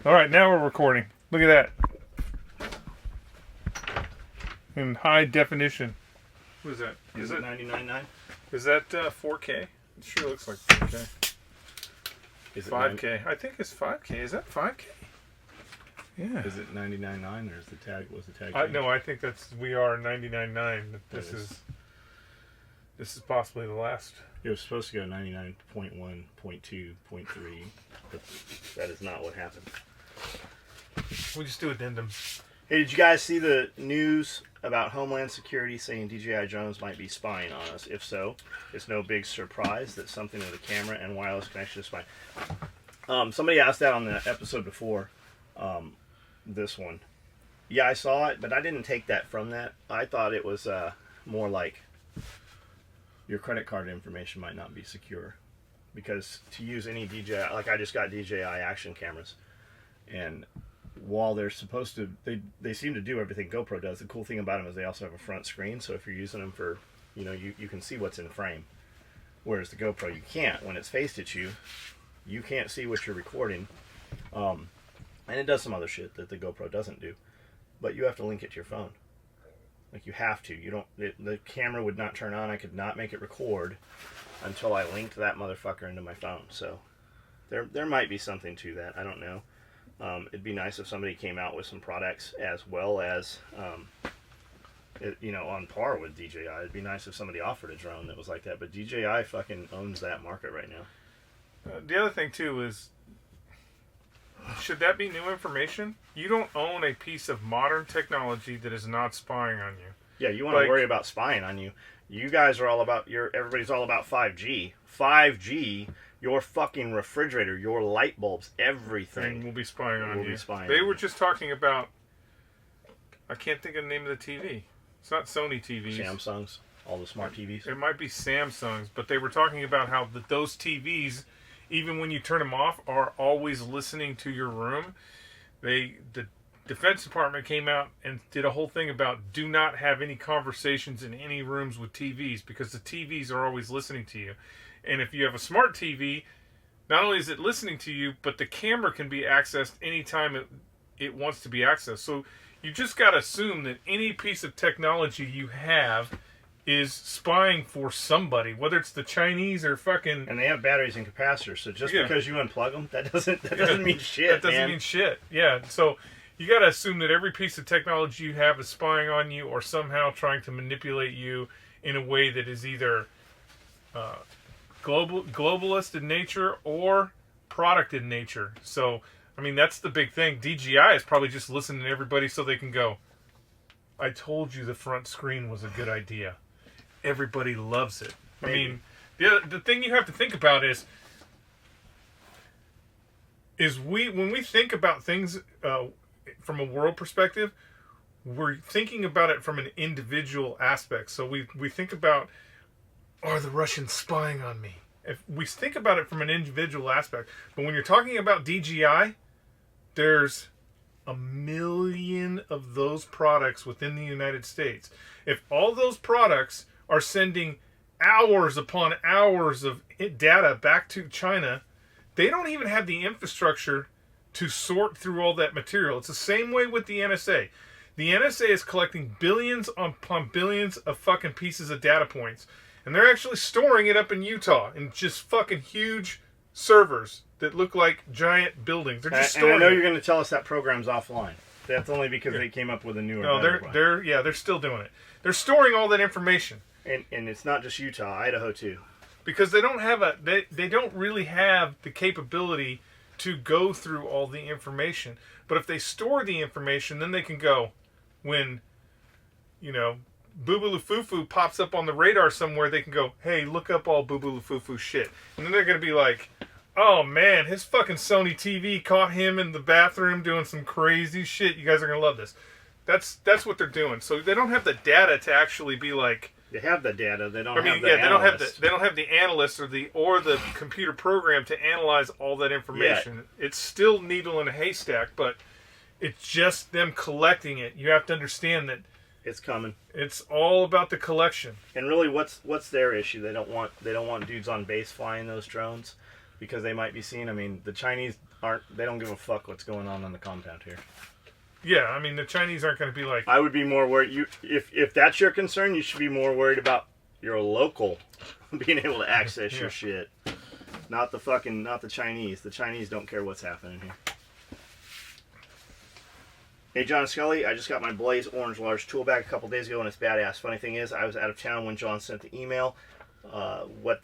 All right, now we're recording. Look at that. In high definition. What is that? Is it 99.9? Is that 4K? It sure looks like 4K. Is it 5K. I think it's 5K. Is that 5K? Yeah. Is it 99.9 or is the tag? Was the tag? No, I think we are 99.9. This is possibly the last. It was supposed to go 99.1, 0.2, 0.3, but that is not what happened. We just do addendum. Hey, did you guys see the news about Homeland Security saying DJI drones might be spying on us? If so, it's no big surprise that something with a camera and wireless connection is spying. Somebody asked that on the episode before this one. Yeah, I saw it, but I didn't take that from that. I thought it was more like your credit card information might not be secure. Because to use any DJI, like I just got DJI action cameras, and while they're supposed to, they seem to do everything GoPro does. The cool thing about them is they also have a front screen, so if you're using them for, you can see what's in frame. Whereas the GoPro, you can't. When it's faced at you, you can't see what you're recording. And it does some other shit that the GoPro doesn't do. But you have to link it to your phone. Like, you have to. The camera would not turn on. I could not make it record until I linked that motherfucker into my phone. So there might be something to that. I don't know. It'd be nice if somebody came out with some products as well as, on par with DJI. It'd be nice if somebody offered a drone that was like that. But DJI fucking owns that market right now. The other thing, too, is, should that be new information? You don't own a piece of modern technology that is not spying on you. Yeah, you want to worry about spying on you. You guys are all about, everybody's all about 5G. 5G, your fucking refrigerator, your light bulbs, everything will be spying on you. They were just talking about, I can't think of the name of the TV. It's not Sony TVs. Samsungs, all the smart TVs. It might be Samsungs, but they were talking about how those TVs, even when you turn them off, are always listening to your room. The Defense Department came out and did a whole thing about do not have any conversations in any rooms with TVs because the TVs are always listening to you. And if you have a smart TV, not only is it listening to you, but the camera can be accessed anytime it wants to be accessed. So you just got to assume that any piece of technology you have is spying for somebody, whether it's the Chinese or fucking... And they have batteries and capacitors, so just because you unplug them, that doesn't mean shit, That doesn't mean shit, yeah. So you got to assume that every piece of technology you have is spying on you or somehow trying to manipulate you in a way that is either globalist in nature or product in nature. So, I mean, that's the big thing. DJI is probably just listening to everybody so they can go, I told you the front screen was a good idea. Everybody loves it. Maybe. I mean, the thing you have to think about is when we think about things from a world perspective, we're thinking about it from an individual aspect. So we think about, are the Russians spying on me? If we think about it from an individual aspect, but when you're talking about DJI, there's 1 million of those products within the United States. If all those products are sending hours upon hours of data back to China, they don't even have the infrastructure to sort through all that material. It's the same way with the NSA. The NSA is collecting billions upon billions of fucking pieces of data points, and they're actually storing it up in Utah in just fucking huge servers that look like giant buildings. They're just storing. And I know you're going to tell us that program's offline. That's only because they came up with a newer. No, they're still doing it. They're storing all that information. And it's not just Utah, Idaho too. Because they don't have they don't really have the capability to go through all the information. But if they store the information, then they can go when, Boo-Boo-Loo-Foo-Foo pops up on the radar somewhere, they can go, hey, look up all Boo-Boo-Loo-Foo-Foo shit. And then they're going to be like, oh man, his fucking Sony TV caught him in the bathroom doing some crazy shit. You guys are going to love this. That's what they're doing. So they don't have the data to actually be like... They have the data. They don't have the analysts. They don't have the analysts or the computer program to analyze all that information. Yeah. It's still needle in a haystack, but it's just them collecting it. You have to understand that it's coming. It's all about the collection. And really, what's their issue? They don't want dudes on base flying those drones because they might be seen. I mean, the Chinese they don't give a fuck what's going on the compound here. Yeah, I mean, the Chinese aren't going to be like... I would be more worried. If that's your concern, you should be more worried about your local being able to access your shit. Not the Chinese. The Chinese don't care what's happening here. Hey, John and Skully, I just got my Blaze Orange Large tool bag a couple days ago, and it's badass. Funny thing is, I was out of town when John sent the email that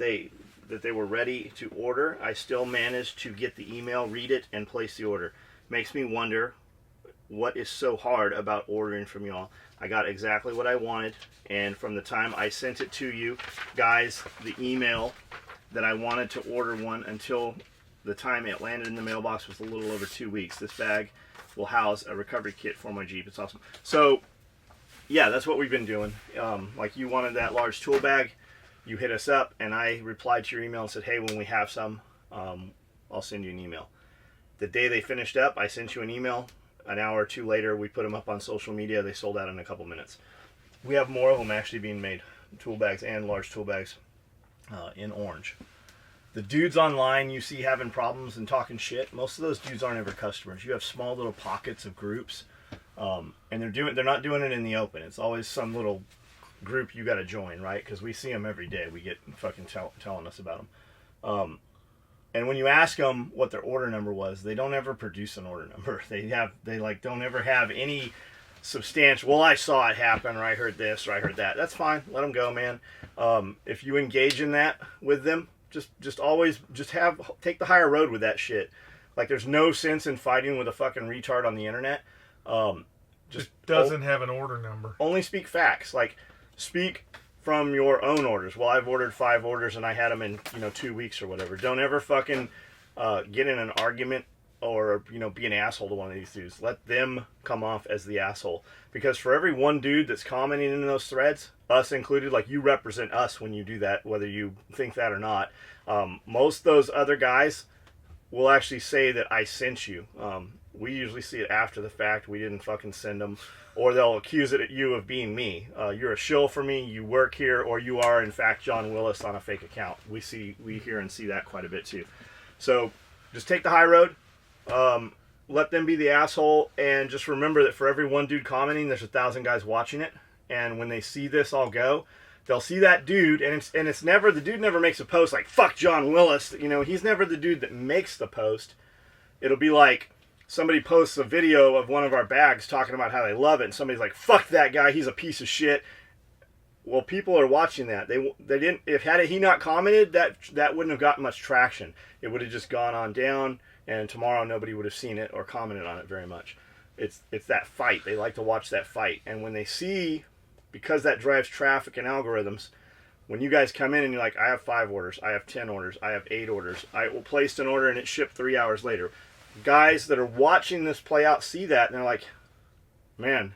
they were ready to order. I still managed to get the email, read it, and place the order. Makes me wonder what is so hard about ordering from y'all. I got exactly what I wanted, and from the time I sent it to you guys, the email that I wanted to order one until the time it landed in the mailbox was a little over 2 weeks. This bag will house a recovery kit for my Jeep. It's awesome. So, yeah, that's what we've been doing. Like, you wanted that large tool bag, you hit us up, and I replied to your email and said, hey, when we have some, I'll send you an email. The day they finished up, I sent you an email. An hour or two later, we put them up on social media. They sold out in a couple minutes. We have more of them actually being made, tool bags and large tool bags in orange. The dudes online you see having problems and talking shit, most of those dudes aren't ever customers. You have small little pockets of groups, and they're not doing it in the open. It's always some little group you got to join, right? Because we see them every day. We get fucking telling us about them. And when you ask them what their order number was, they don't ever produce an order number. They don't ever have any substantial. Well, I saw it happen, or I heard this, or I heard that. That's fine. Let them go, man. If you engage in that with them, take the higher road with that shit. Like, there's no sense in fighting with a fucking retard on the internet. Just doesn't have an order number. Only speak facts. Like, speak from your own orders. Well, I've ordered 5 orders and I had them in 2 weeks or whatever. Don't ever fucking get in an argument or be an asshole to one of these dudes. Let them come off as the asshole, because for every one dude that's commenting in those threads, us included, like, you represent us when you do that, whether you think that or not. Most of those other guys will actually say that I sent you. We usually see it after the fact. We didn't fucking send them. Or they'll accuse you of being me. You're a shill for me, you work here, or you are, in fact, John Willis on a fake account. We hear and see that quite a bit, too. So, just take the high road. Let them be the asshole, and just remember that for every one dude commenting, there's 1,000 guys watching it. And when they see this all go, they'll see that dude, and it's never, the dude never makes a post like, fuck John Willis. He's never the dude that makes the post. It'll be like, somebody posts a video of one of our bags talking about how they love it, and somebody's like, fuck that guy, he's a piece of shit. Well, people are watching that. They didn't, had he not commented, that wouldn't have gotten much traction. It would have just gone on down, and tomorrow nobody would have seen it or commented on it very much. It's that fight. They like to watch that fight. And when they see, because that drives traffic and algorithms, when you guys come in and you're like, I have 5 orders, I have 10 orders, I have 8 orders, I placed an order and it shipped 3 hours later. Guys that are watching this play out see that, and they're like, man,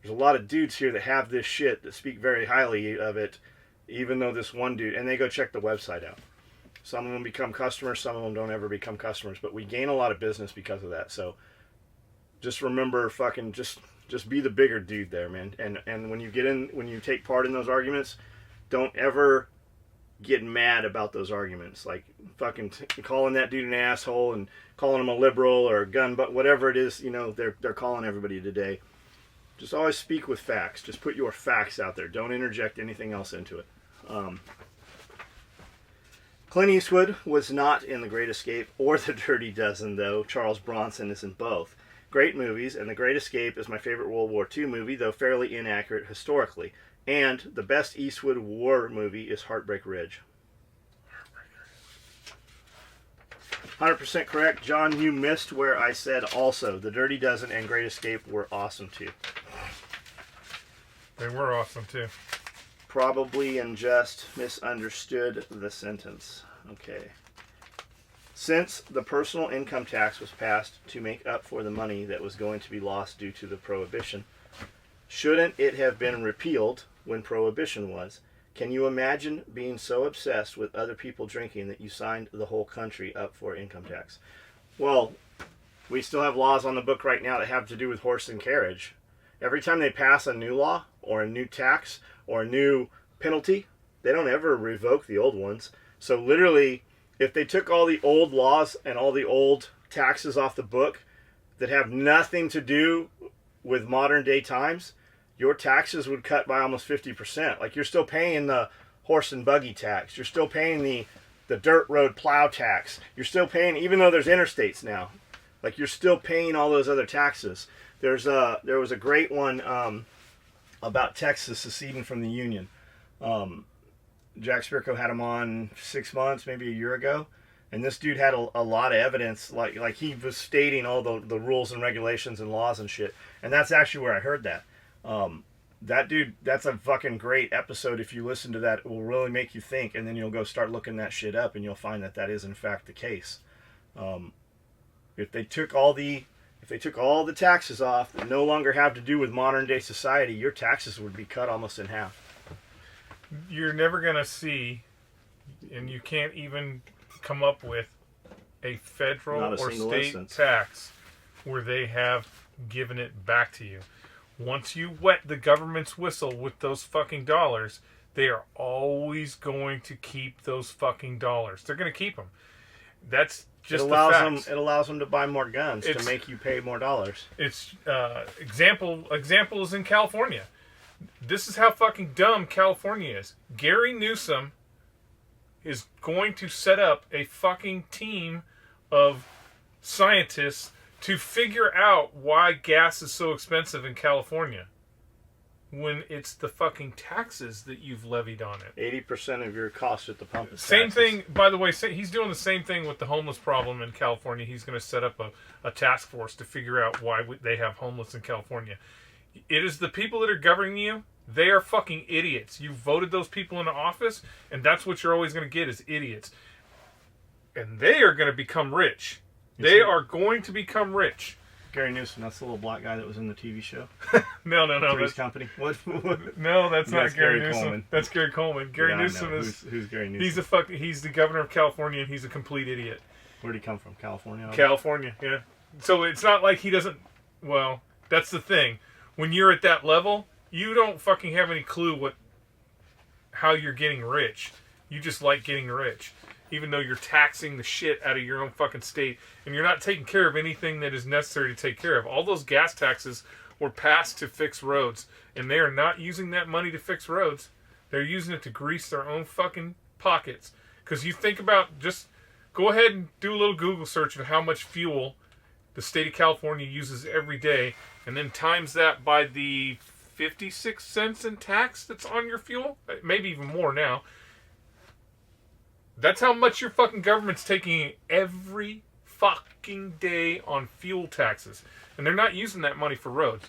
there's a lot of dudes here that have this shit, that speak very highly of it, even though this one dude, and they go check the website out. Some of them become customers, some of them don't ever become customers, but we gain a lot of business because of that. So just remember, fucking just be the bigger dude there, man. And when you take part in those arguments, don't ever get mad about those arguments, like fucking calling that dude an asshole and calling him a liberal or a gun, but whatever it is, they're calling everybody today. Just always speak with facts. Just put your facts out there. Don't interject anything else into it. Clint Eastwood was not in The Great Escape or The Dirty Dozen, though. Charles Bronson is in both. Great movies, and The Great Escape is my favorite World War II movie, though fairly inaccurate historically. And the best Eastwood war movie is Heartbreak Ridge. 100% correct. John, you missed where I said also. The Dirty Dozen and Great Escape were awesome too. They were awesome too. Probably and just misunderstood the sentence. Okay. Since the personal income tax was passed to make up for the money that was going to be lost due to the Prohibition, shouldn't it have been repealed when Prohibition was? Can you imagine being so obsessed with other people drinking that you signed the whole country up for income tax? Well, we still have laws on the book right now that have to do with horse and carriage. Every time they pass a new law or a new tax or a new penalty, they don't ever revoke the old ones. So literally, if they took all the old laws and all the old taxes off the book that have nothing to do with modern day times, your taxes would cut by almost 50%. Like, you're still paying the horse and buggy tax. You're still paying the dirt road plow tax. You're still paying, even though there's interstates now, like, you're still paying all those other taxes. There was a great one about Texas seceding from the Union. Jack Spirko had him on 6 months, maybe a year ago. And this dude had a lot of evidence, like he was stating all the rules and regulations and laws and shit. And that's actually where I heard that. That dude, that's a fucking great episode. If you listen to that, it will really make you think, and then you'll go start looking that shit up, and you'll find that is in fact the case. If they took all the taxes off that no longer have to do with modern day society, your taxes would be cut almost in half. You're never gonna see, and you can't even come up with a federal or state tax where they have given it back to you. Once you wet the government's whistle with those fucking dollars, they are always going to keep those fucking dollars. They're going to keep them. That's just the facts. It allows them to buy more guns to make you pay more dollars. It's example is in California. This is how fucking dumb California is. Gary Newsom is going to set up a fucking team of scientists to figure out why gas is so expensive in California when it's the fucking taxes that you've levied on it. 80% of your cost at the pump is same taxes. thing, by the way, he's doing the same thing with the homeless problem in California. He's going to set up a task force to figure out why they have homeless in California. It is the people that are governing you. They are fucking idiots. You voted those people into office, and that's what you're always going to get is idiots. And they are going to become rich. They are going to become rich. Gary Newsom, that's the little black guy that was in the TV show. No. Three's Company. What? No, that's not Gary Newsom. Coleman. That's Gary Coleman. Gary Newsom is who's Gary Newsom? He's the governor of California, and he's a complete idiot. Where'd he come from? California. California, yeah. So it's not like he doesn't. Well, that's the thing. When you're at that level, you don't fucking have any clue how you're getting rich. You just like getting rich. Even though you're taxing the shit out of your own fucking state, and you're not taking care of anything that is necessary to take care of. All those gas taxes were passed to fix roads, and they are not using that money to fix roads. They're using it to grease their own fucking pockets. Because you think about, just go ahead and do a little Google search of how much fuel the state of California uses every day, and then times that by the 56 cents in tax that's on your fuel, maybe even more now. That's how much your fucking government's taking every fucking day on fuel taxes. And they're not using that money for roads.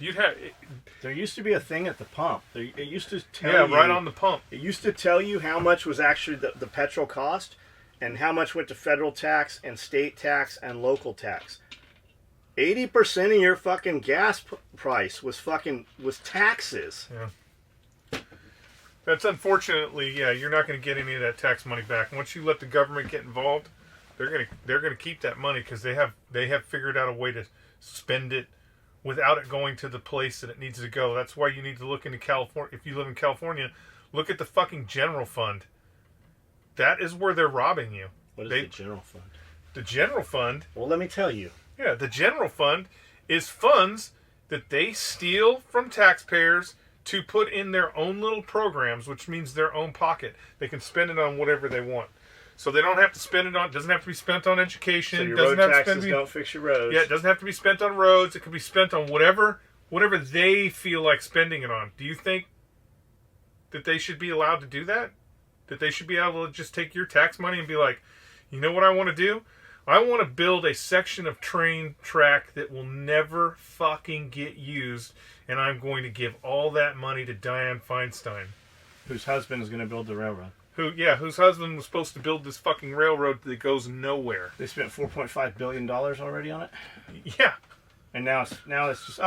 There used to be a thing at the pump. It used to tell you... right on the pump. It used to tell you how much was actually the petrol cost and how much went to federal tax and state tax and local tax. 80% of your fucking gas price was taxes. Yeah. That's unfortunately, you're not going to get any of that tax money back. Once you let the government get involved, they're going to keep that money because they have figured out a way to spend it without it going to the place that it needs to go. That's why you need to look into California. If you live in California, look at the fucking general fund. That is where they're robbing you. What is the general fund? The general fund. Well, let me tell you. Yeah, the general fund is funds that they steal from taxpayers to put in their own little programs, which means their own pocket. They can spend it on whatever they want. So they don't have to spend it on, it doesn't have to be spent on education. So your road taxes don't fix your roads. Yeah, it doesn't have to be spent on roads. It can be spent on whatever they feel like spending it on. Do you think that they should be allowed to do that? That they should be able to just take your tax money and be like, you know what I want to do? I want to build a section of train track that will never fucking get used, and I'm going to give all that money to Dianne Feinstein. Whose husband is going to build the railroad. Whose husband was supposed to build this fucking railroad that goes nowhere. They spent $4.5 billion already on it? Yeah. And now it's just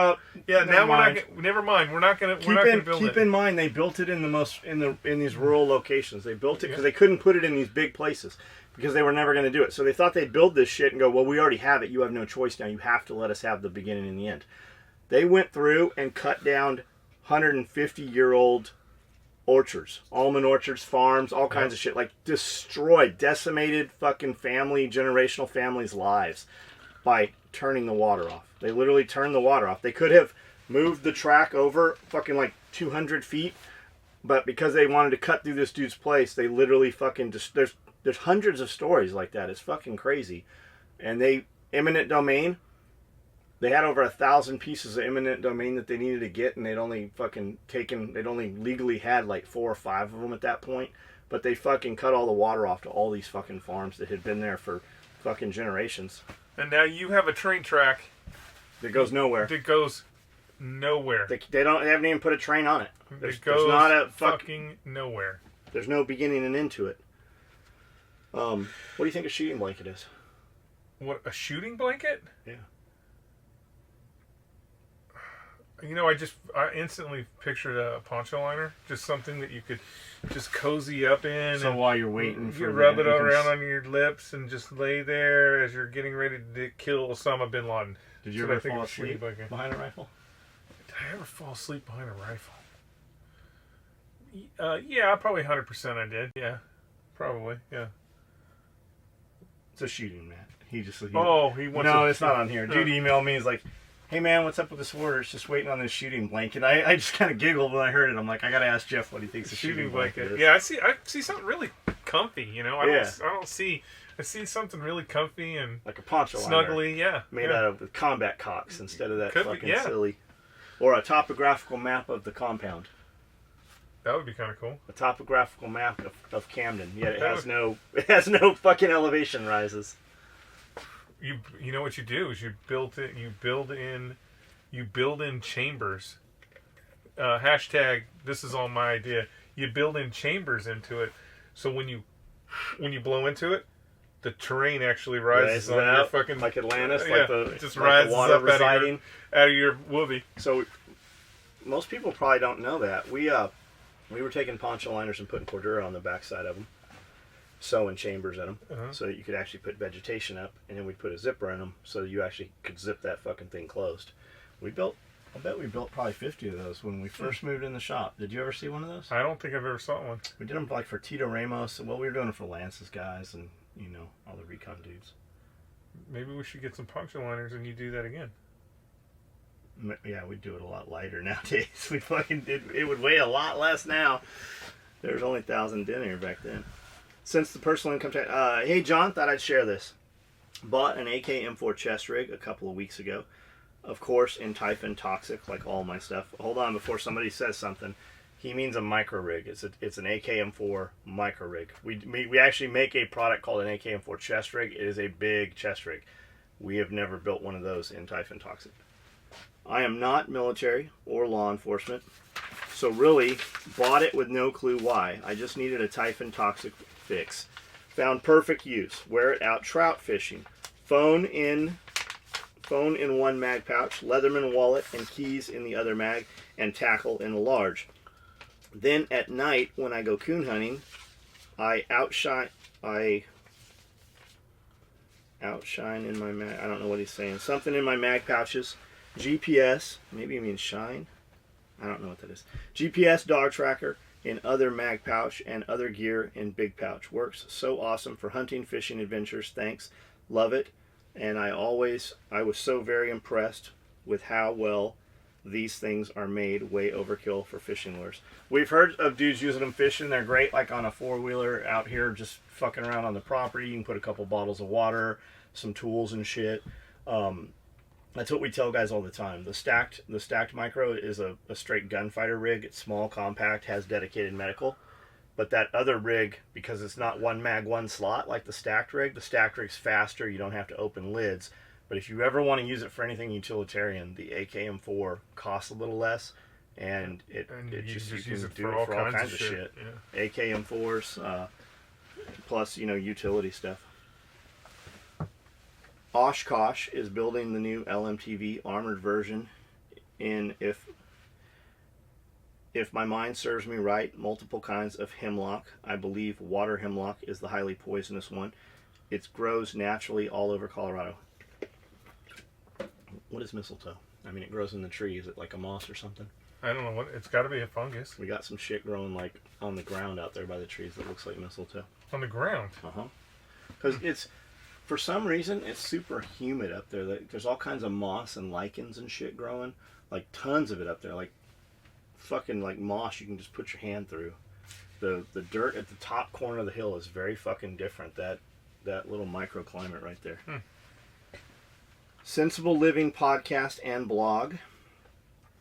never mind. We're not gonna build it. Keep in mind they built it in these rural locations. They built it because they couldn't put it in these big places because they were never going to do it. So they thought they'd build this shit and go, well, we already have it. You have no choice now. You have to let us have the beginning and the end. They went through and cut down 150-year-old orchards, almond orchards, farms, all kinds of shit. Like decimated fucking generational families' lives. by turning the water off. They literally turned the water off. They could have moved the track over fucking like 200 feet, but because they wanted to cut through this dude's place, they literally fucking just, there's hundreds of stories like that. It's fucking crazy. And Eminent Domain, they had over 1,000 pieces of Eminent Domain that they needed to get, and they'd only legally had like 4 or 5 of them at that point. But they fucking cut all the water off to all these fucking farms that had been there for fucking generations. And now you have a train track that goes nowhere. That goes nowhere. They haven't even put a train on it. There's not a fucking nowhere. There's no beginning and end to it. What do you think a shooting blanket is? What, a shooting blanket? Yeah. You know, I instantly pictured a poncho liner, just something that you could just cozy up in. So while you're waiting for you rub it around on your lips and just lay there as you're getting ready to kill Osama bin Laden. Did you ever fall asleep behind a rifle? Did I ever fall asleep behind a rifle? Yeah, probably 100% I did. Yeah, probably. Yeah. It's a shooting, man. He wants. No, it's not on here. Dude emailed me. He's like, "Hey man, what's up with this order? It's just waiting on this shooting blanket." I just kind of giggled when I heard it. I'm like, I gotta ask Jeff what he thinks a shooting blanket is. Yeah, I see something really comfy. You know, I see something really comfy and like a poncho snuggly. Yeah, made out of the combat cocks instead of that silly, or a topographical map of the compound. That would be kind of cool. A topographical map of Camden. Yet it has no fucking elevation rises. You know what you do is you build in chambers. Hashtag this is all my idea. You build in chambers into it, so when you blow into it, the terrain actually rises on your fucking like Atlantis, it just rises water up residing out of your woobie. So most people probably don't know that we were taking poncho liners and putting cordura on the backside of them, sewing chambers in them, so that you could actually put vegetation up, and then we'd put a zipper in them so you actually could zip that fucking thing closed. I bet we built probably 50 of those when we first moved in the shop. Did you ever see one of those? I don't think I've ever saw one. We did them like for Tito Ramos. Well, we were doing it for Lance's guys and, all the recon dudes. Maybe we should get some poncho liners and you do that again. Yeah, we'd do it a lot lighter nowadays. It would weigh a lot less now. There was only 1,000 in here back then. Since the personal income tax... hey, John, thought I'd share this. Bought an AK M4 chest rig a couple of weeks ago. Of course, in Typhon Toxic, like all my stuff. Hold on before somebody says something. He means a micro rig. It's an AK M4 micro rig. We actually make a product called an AK M4 chest rig. It is a big chest rig. We have never built one of those in Typhon Toxic. I am not military or law enforcement, so really bought it with no clue why. I just needed a Typhon Toxic fix. Found perfect use. Wear it out trout fishing. Phone in one mag pouch, Leatherman wallet and keys in the other mag, and tackle in a large. Then at night when I go coon hunting, I outshine in my mag. I don't know what he's saying. Something in my mag pouches. GPS, maybe he means shine. I don't know what that is. GPS dog tracker in other mag pouch and other gear in big pouch. Works so awesome for hunting, fishing, adventures. Thanks. Love it. And I was so very impressed with how well these things are made. Way overkill for fishing lures. We've heard of dudes using them fishing. They're great like on a four-wheeler out here just fucking around on the property. You can put a couple bottles of water, some tools and shit. That's what we tell guys all the time. The stacked micro is a straight gunfighter rig. It's small, compact, has dedicated medical. But that other rig, because it's not one mag, one slot like the stacked rig's faster. You don't have to open lids. But if you ever want to use it for anything utilitarian, the AKM4 costs a little less, and you can use it for all kinds of shit. Yeah. AKM4s, plus utility stuff. Oshkosh is building the new LMTV armored version in, if my mind serves me right, multiple kinds of hemlock. I believe water hemlock is the highly poisonous one. It grows naturally all over Colorado. What is mistletoe? I mean, it grows in the tree. Is it like a moss or something? I don't know what. It's got to be a fungus. We got some shit growing like on the ground out there by the trees that looks like mistletoe. On the ground? Uh-huh. Because for some reason, it's super humid up there. There's all kinds of moss and lichens and shit growing. Like, tons of it up there. Like, fucking, like, moss you can just put your hand through. The dirt at the top corner of the hill is very fucking different. That little microclimate right there. Sensible Living podcast and blog.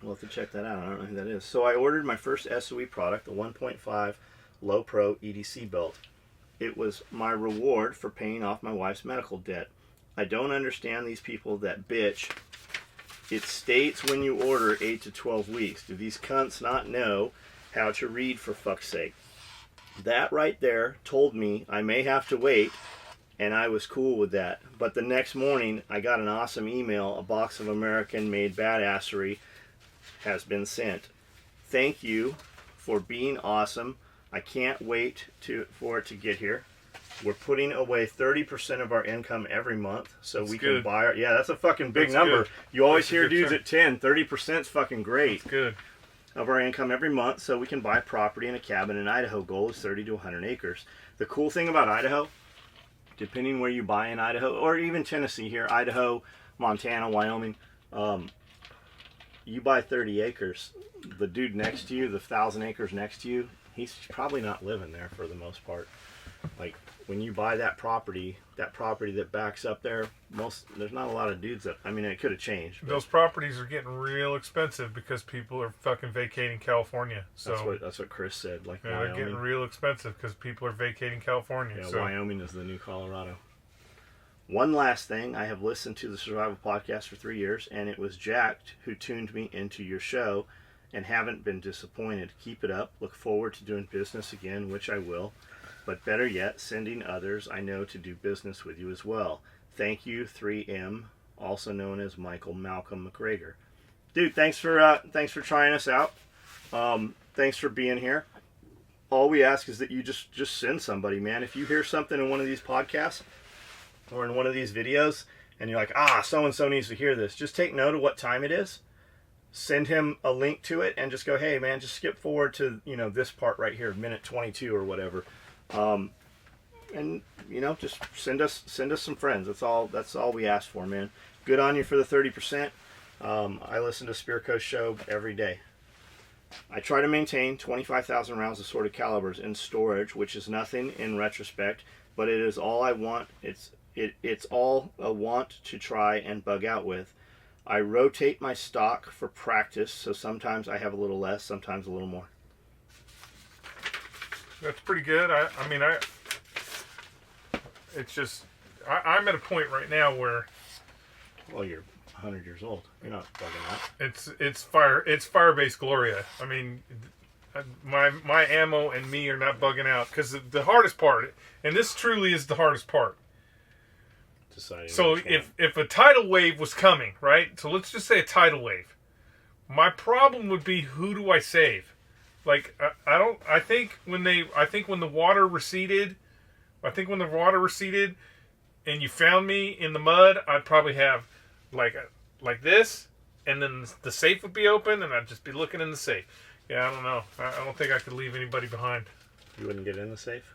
We'll have to check that out. I don't know who that is. So I ordered my first SOE product, the 1.5 Low Pro EDC belt. It was my reward for paying off my wife's medical debt. I don't understand these people that bitch. It states when you order 8 to 12 weeks. Do these cunts not know how to read, for fuck's sake? That right there told me I may have to wait, and I was cool with that. But the next morning, I got an awesome email. A box of American-made badassery has been sent. Thank you for being awesome. I can't wait for it to get here. We're putting away 30% of our income every month, so that's we good. Can buy. Yeah, that's a fucking big that's number. Good. You always hear dudes at 10. 30% is fucking great. That's good. Of our income every month, so we can buy property in a cabin in Idaho. Goal is 30 to 100 acres. The cool thing about Idaho, depending where you buy in Idaho, or even Tennessee here, Idaho, Montana, Wyoming, you buy 30 acres. The dude next to you, the 1,000 acres next to you, he's probably not living there for the most part. Like, when you buy that property that backs up there, there's not a lot of dudes that, I mean, it could have changed. Those properties are getting real expensive because people are fucking vacating California. So that's what Chris said. Like, yeah, they're getting real expensive because people are vacating California. Yeah, so. Wyoming is the new Colorado. One last thing, I have listened to the Survival Podcast for 3 years, and it was Jacked who tuned me into your show, and haven't been disappointed. Keep it up. Look forward to doing business again, which I will. But better yet, sending others I know to do business with you as well. Thank you, 3M, also known as Michael Malcolm McGregor. Dude, thanks for trying us out. Thanks for being here. All we ask is that you just send somebody, man. If you hear something in one of these podcasts or in one of these videos, and you're like, so-and-so needs to hear this, just take note of what time it is. Send him a link to it and just go, hey, man, just skip forward to, this part right here, minute 22 or whatever. And just send us some friends. That's all we ask for, man. Good on you for the 30%. I listen to Spearco's show every day. I try to maintain 25,000 rounds of sorted calibers in storage, which is nothing in retrospect, but it is all I want. It's all a want to try and bug out with. I rotate my stock for practice, so sometimes I have a little less, sometimes a little more. That's pretty good. I'm at a point right now where. Well, you're 100 years old. You're not bugging out. It's Firebase Gloria. I mean, my ammo and me are not bugging out because the hardest part, and this truly is the hardest part. Deciding so if a tidal wave was coming, right? So let's just say a tidal wave. My problem would be, who do I save? Like, I think when the water receded, and you found me in the mud, I'd probably have like this, and then the safe would be open, and I'd just be looking in the safe. Yeah, I don't know. I don't think I could leave anybody behind. You wouldn't get in the safe?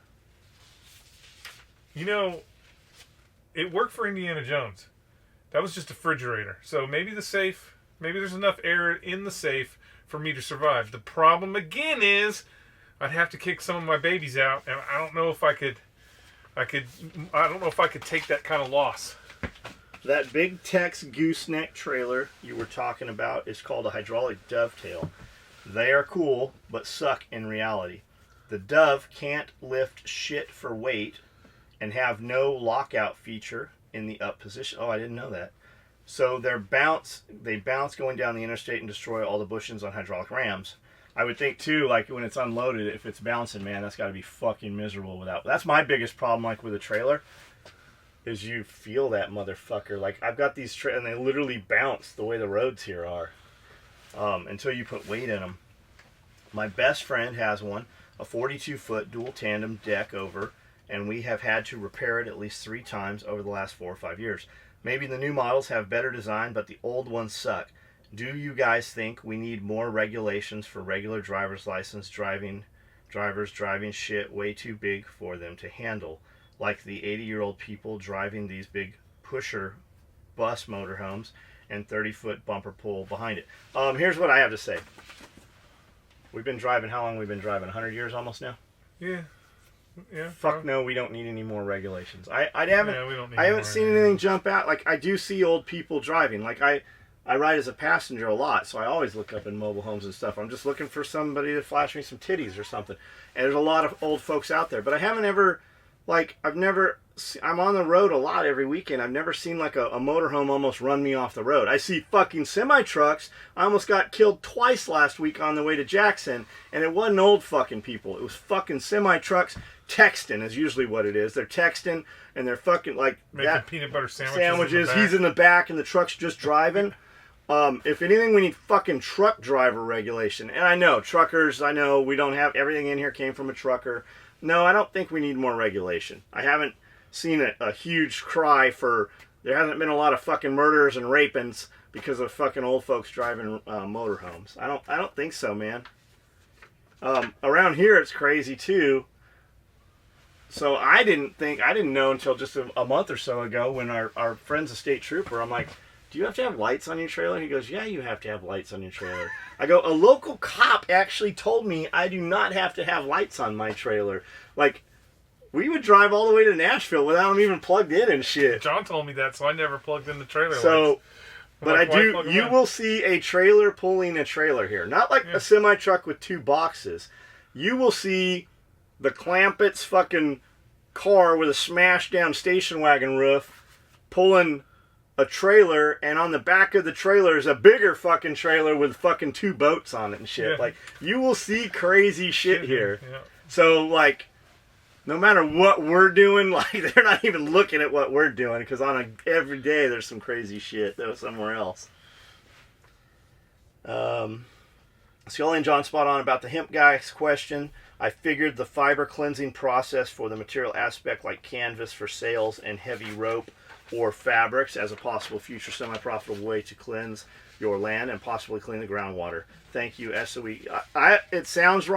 It worked for Indiana Jones. That was just a refrigerator. So maybe there's enough air in the safe for me to survive. The problem again is I'd have to kick some of my babies out, and I don't know if I could take that kind of loss. That big Tex gooseneck trailer you were talking about is called a hydraulic dovetail. They are cool, but suck in reality. The Dove can't lift shit for weight and have no lockout feature in the up position. Oh, I didn't know that. So they bounce going down the interstate and destroy all the bushings on hydraulic rams. I would think too, like when it's unloaded, if it's bouncing, man, that's got to be fucking miserable without. That's my biggest problem, like with a trailer, is you feel that motherfucker. Like I've got these and they literally bounce the way the roads here are, until you put weight in them. My best friend has one, a 42-foot dual tandem deck over, and we have had to repair it at least 3 times over the last 4 or 5 years. Maybe the new models have better design, but the old ones suck. Do you guys think we need more regulations for regular driver's license drivers driving shit way too big for them to handle? like the 80-year-old people driving these big pusher bus motorhomes and 30-foot bumper pull behind it. Here's what I have to say. We've been driving, how long we've been driving? 100 years almost now? Yeah. Yeah. Fuck no, we don't need any more regulations. I haven't seen anything jump out. Like, I do see old people driving. Like, I ride as a passenger a lot, so I always look up in mobile homes and stuff. I'm just looking for somebody to flash me some titties or something. And there's a lot of old folks out there. But I haven't ever, like, I'm on the road a lot every weekend. I've never seen, like, a motorhome almost run me off the road. I see fucking semi-trucks. I almost got killed twice last week on the way to Jackson, and it wasn't old fucking people. It was fucking semi-trucks texting is usually what it is. They're texting, and they're fucking, like, making peanut butter sandwiches. He's in the back, and the truck's just driving. If anything, we need fucking truck driver regulation. And I know, truckers, we don't have, everything in here came from a trucker. No, I don't think we need more regulation. I haven't seen a huge cry for, there hasn't been a lot of fucking murders and rapings because of fucking old folks driving motorhomes. I don't think so, man. Around here, it's crazy, too. So I didn't know until just a month or so ago when our friend's a state trooper, I'm like, do you have to have lights on your trailer? He goes, yeah, you have to have lights on your trailer. I go, a local cop actually told me I do not have to have lights on my trailer. Like, we would drive all the way to Nashville without them even plugged in and shit. John told me that, so I never plugged in the trailer lights. But like, you will see a trailer pulling a trailer here. Not like a semi-truck with two boxes. You will see the Clampett's fucking car with a smashed down station wagon roof pulling a trailer, and on the back of the trailer is a bigger fucking trailer with fucking two boats on it and shit. Like, you will see crazy shit here. Yeah. So, like, no matter what we're doing, like, they're not even looking at what we're doing, because every day there's some crazy shit that was somewhere else. Skully and John spot on about the hemp guy's question. I figured the fiber cleansing process for the material aspect, like canvas for sails and heavy rope or fabrics, as a possible future semi-profitable way to cleanse your land and possibly clean the groundwater. Thank you, SOE. It sounds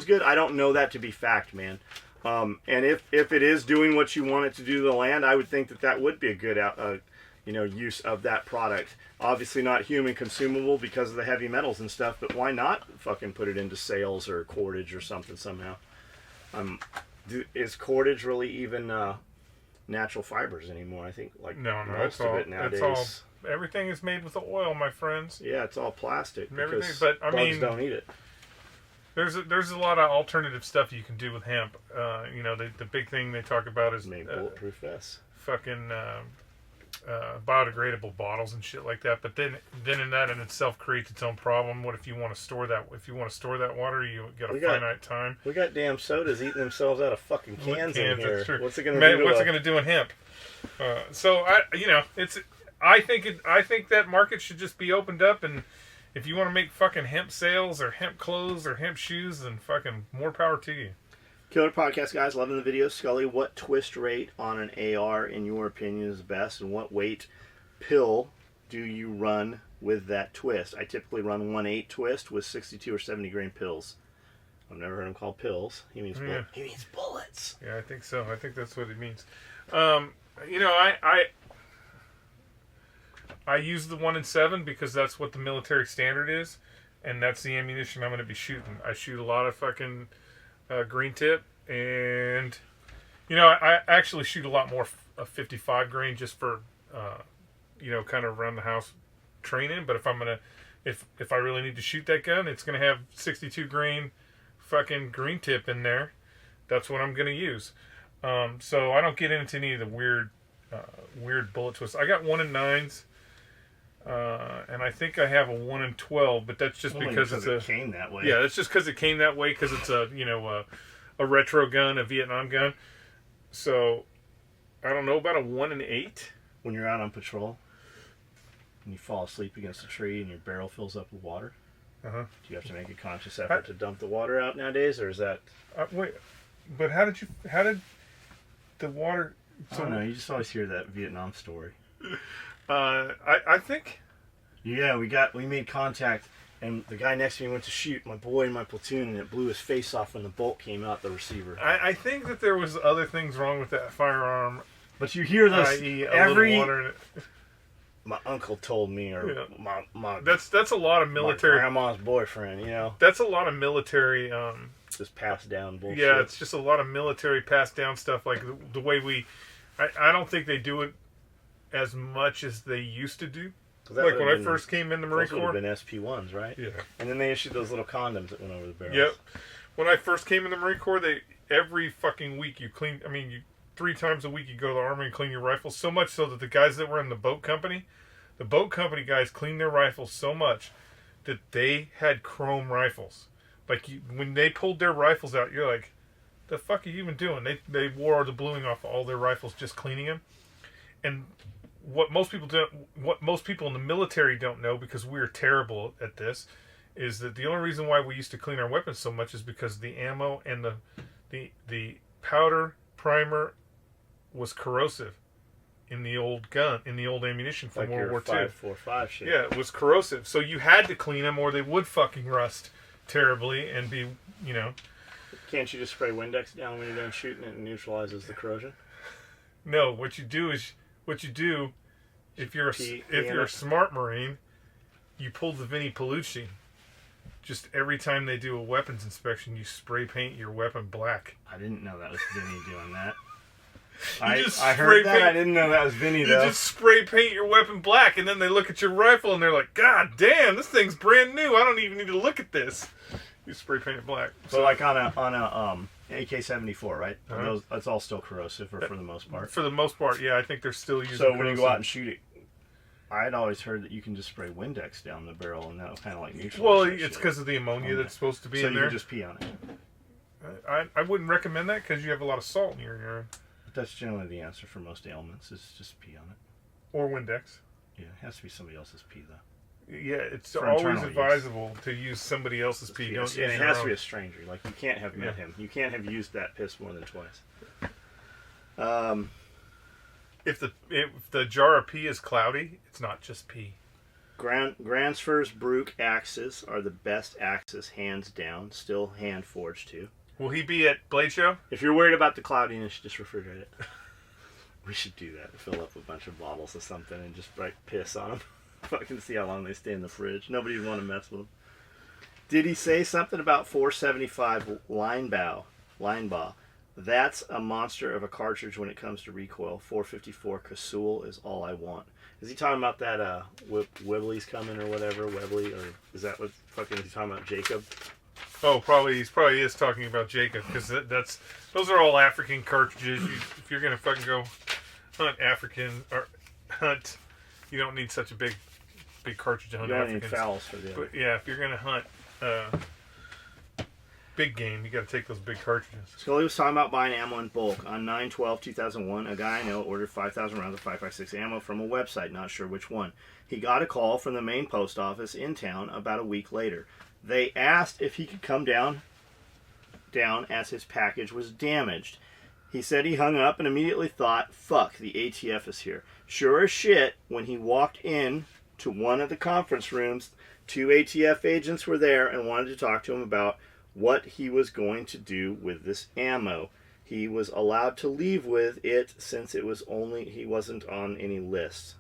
good. I don't know that to be fact, man. And if it is doing what you want it to do to the land, I would think that would be a good use of that product. Obviously not human consumable because of the heavy metals and stuff, but why not fucking put it into sails or cordage or something somehow? Is cordage really even natural fibers anymore? I think most of it nowadays. Everything is made with the oil, my friends. Yeah, it's all plastic. Everything, but I mean, bugs don't eat it. There's a lot of alternative stuff you can do with hemp. The big thing they talk about is make bulletproof vests. Fucking biodegradable bottles and shit like that. But then in that in itself creates its own problem. What if you want to store that? If you want to store that water, you got finite time. We got damn sodas eating themselves out of fucking cans in here. That's true. What's it gonna do? What's it gonna do in hemp? I think that market should just be opened up, and if you want to make fucking hemp sails or hemp clothes or hemp shoes, then fucking more power to you. Killer podcast, guys. Loving the videos. Skully, what twist rate on an AR, in your opinion, is best, and what weight pill do you run with that twist? I typically run 1/8 twist with 62 or 70 grain pills. I've never heard him called pills. He means he means bullets. Yeah, I think so. I think that's what he means. I use the 1-in-7 because that's what the military standard is, and that's the ammunition I'm going to be shooting. I shoot a lot of fucking green tip, and I actually shoot a lot more 55 grain just for kind of around the house training. But if I really need to shoot that gun, it's gonna have 62 grain fucking green tip in there. That's what I'm gonna use. So I don't get into any of the weird bullet twists. I got 1-in-9s. And I think I have a 1-in-12, but that's just because it came that way. Yeah, that's just because it came that way, because it's a retro gun, a Vietnam gun. So I don't know about a 1-in-8. When you're out on patrol and you fall asleep against a tree and your barrel fills up with water, do you have to make a conscious effort to dump the water out nowadays, or is that? Wait, but how did the water? I don't know. You just always hear that Vietnam story. I think. Yeah, we made contact And the guy next to me went to shoot my boy in my platoon, and it blew his face off when the bolt came out the receiver. I think that there was other things wrong with that firearm. But you hear this i.e. every... water in it. My uncle told me, or my that's a lot of military. My grandma's boyfriend, you know. That's a lot of military. Just passed down bullshit. Yeah, it's just a lot of military passed down stuff. Like the way we, I don't think they do it as much as they used to do. Like when I first came in the Marine Corps, would have been SP1s, right? Yeah. And then they issued those little condoms that went over the barrels. Yep. When I first came in the Marine Corps, every fucking week you clean. I mean, 3 times a week you go to the Army and clean your rifles. So much so that the guys that were in the boat company guys cleaned their rifles so much that they had chrome rifles. Like when they pulled their rifles out, you're like, the fuck are you even doing? They wore the bluing off all their rifles just cleaning them. And what most people in the military don't know, because we're terrible at this, is that the only reason why we used to clean our weapons so much is because the ammo and the powder primer was corrosive in the old ammunition from like World War II. 5.45 shit. Yeah, it was corrosive. So you had to clean them or they would fucking rust terribly and be, you know. Can't you just spray Windex down when you're done shooting it and neutralizes the corrosion? No, what you do if you're a smart Marine, you pull the Vinnie Palucci. Just every time they do a weapons inspection, you spray paint your weapon black. I didn't know that was Vinnie doing that. I heard that. I didn't know that was Vinnie, though. You just spray paint your weapon black, and then they look at your rifle, and they're like, God damn, this thing's brand new. I don't even need to look at this. You spray paint it black. So like on a AK-74, right? Uh-huh. That's all still corrosive, for the most part. For the most part, yeah. I think they're still using. So when you go out and shoot it, I'd always heard that you can just spray Windex down the barrel, and that'll kind of like neutralize. Well, it's because of the ammonia that's supposed to be in there. So you can just pee on it. I wouldn't recommend that because you have a lot of salt in your urine. That's generally the answer for most ailments, is just pee on it. Or Windex. Yeah, it has to be somebody else's pee, though. Yeah, it's always advisable to use somebody else's pee. And it has to be a stranger. Like, you can't have met him. You can't have used that piss more than twice. If the jar of pee is cloudy, it's not just pee. Gransfors Bruk axes are the best axes, hands down. Still hand forged, too. Will he be at Blade Show? If you're worried about the cloudiness, just refrigerate it. We should do that. Fill up a bunch of bottles of something and just piss on them. Fucking see how long they stay in the fridge. Nobody would want to mess with them. Did he say something about 475 line bow? That's a monster of a cartridge when it comes to recoil. 454 Kasul is all I want. Is he talking about that Webley's coming or whatever? Webley, or is that what fucking is he talking about? Jacob? Oh, probably he is talking about Jacob, because those are all African cartridges. If you're gonna fucking go hunt African or hunt, you don't need such a big cartridge to hunt Africans. You don't need fowls for the other. But yeah, if you're gonna hunt big game, you got to take those big cartridges. Skully was talking about buying ammo in bulk. On 9/12/2001, a guy I know ordered 5,000 rounds of 5.56 ammo from a website, not sure which one. He got a call from the main post office in town about a week later. They asked if he could come down as his package was damaged. He said he hung up and immediately thought, fuck, the ATF is here. Sure as shit, when he walked in to one of the conference rooms, 2 ATF agents were there and wanted to talk to him about what he was going to do with this ammo. He was allowed to leave with it since he wasn't on any list.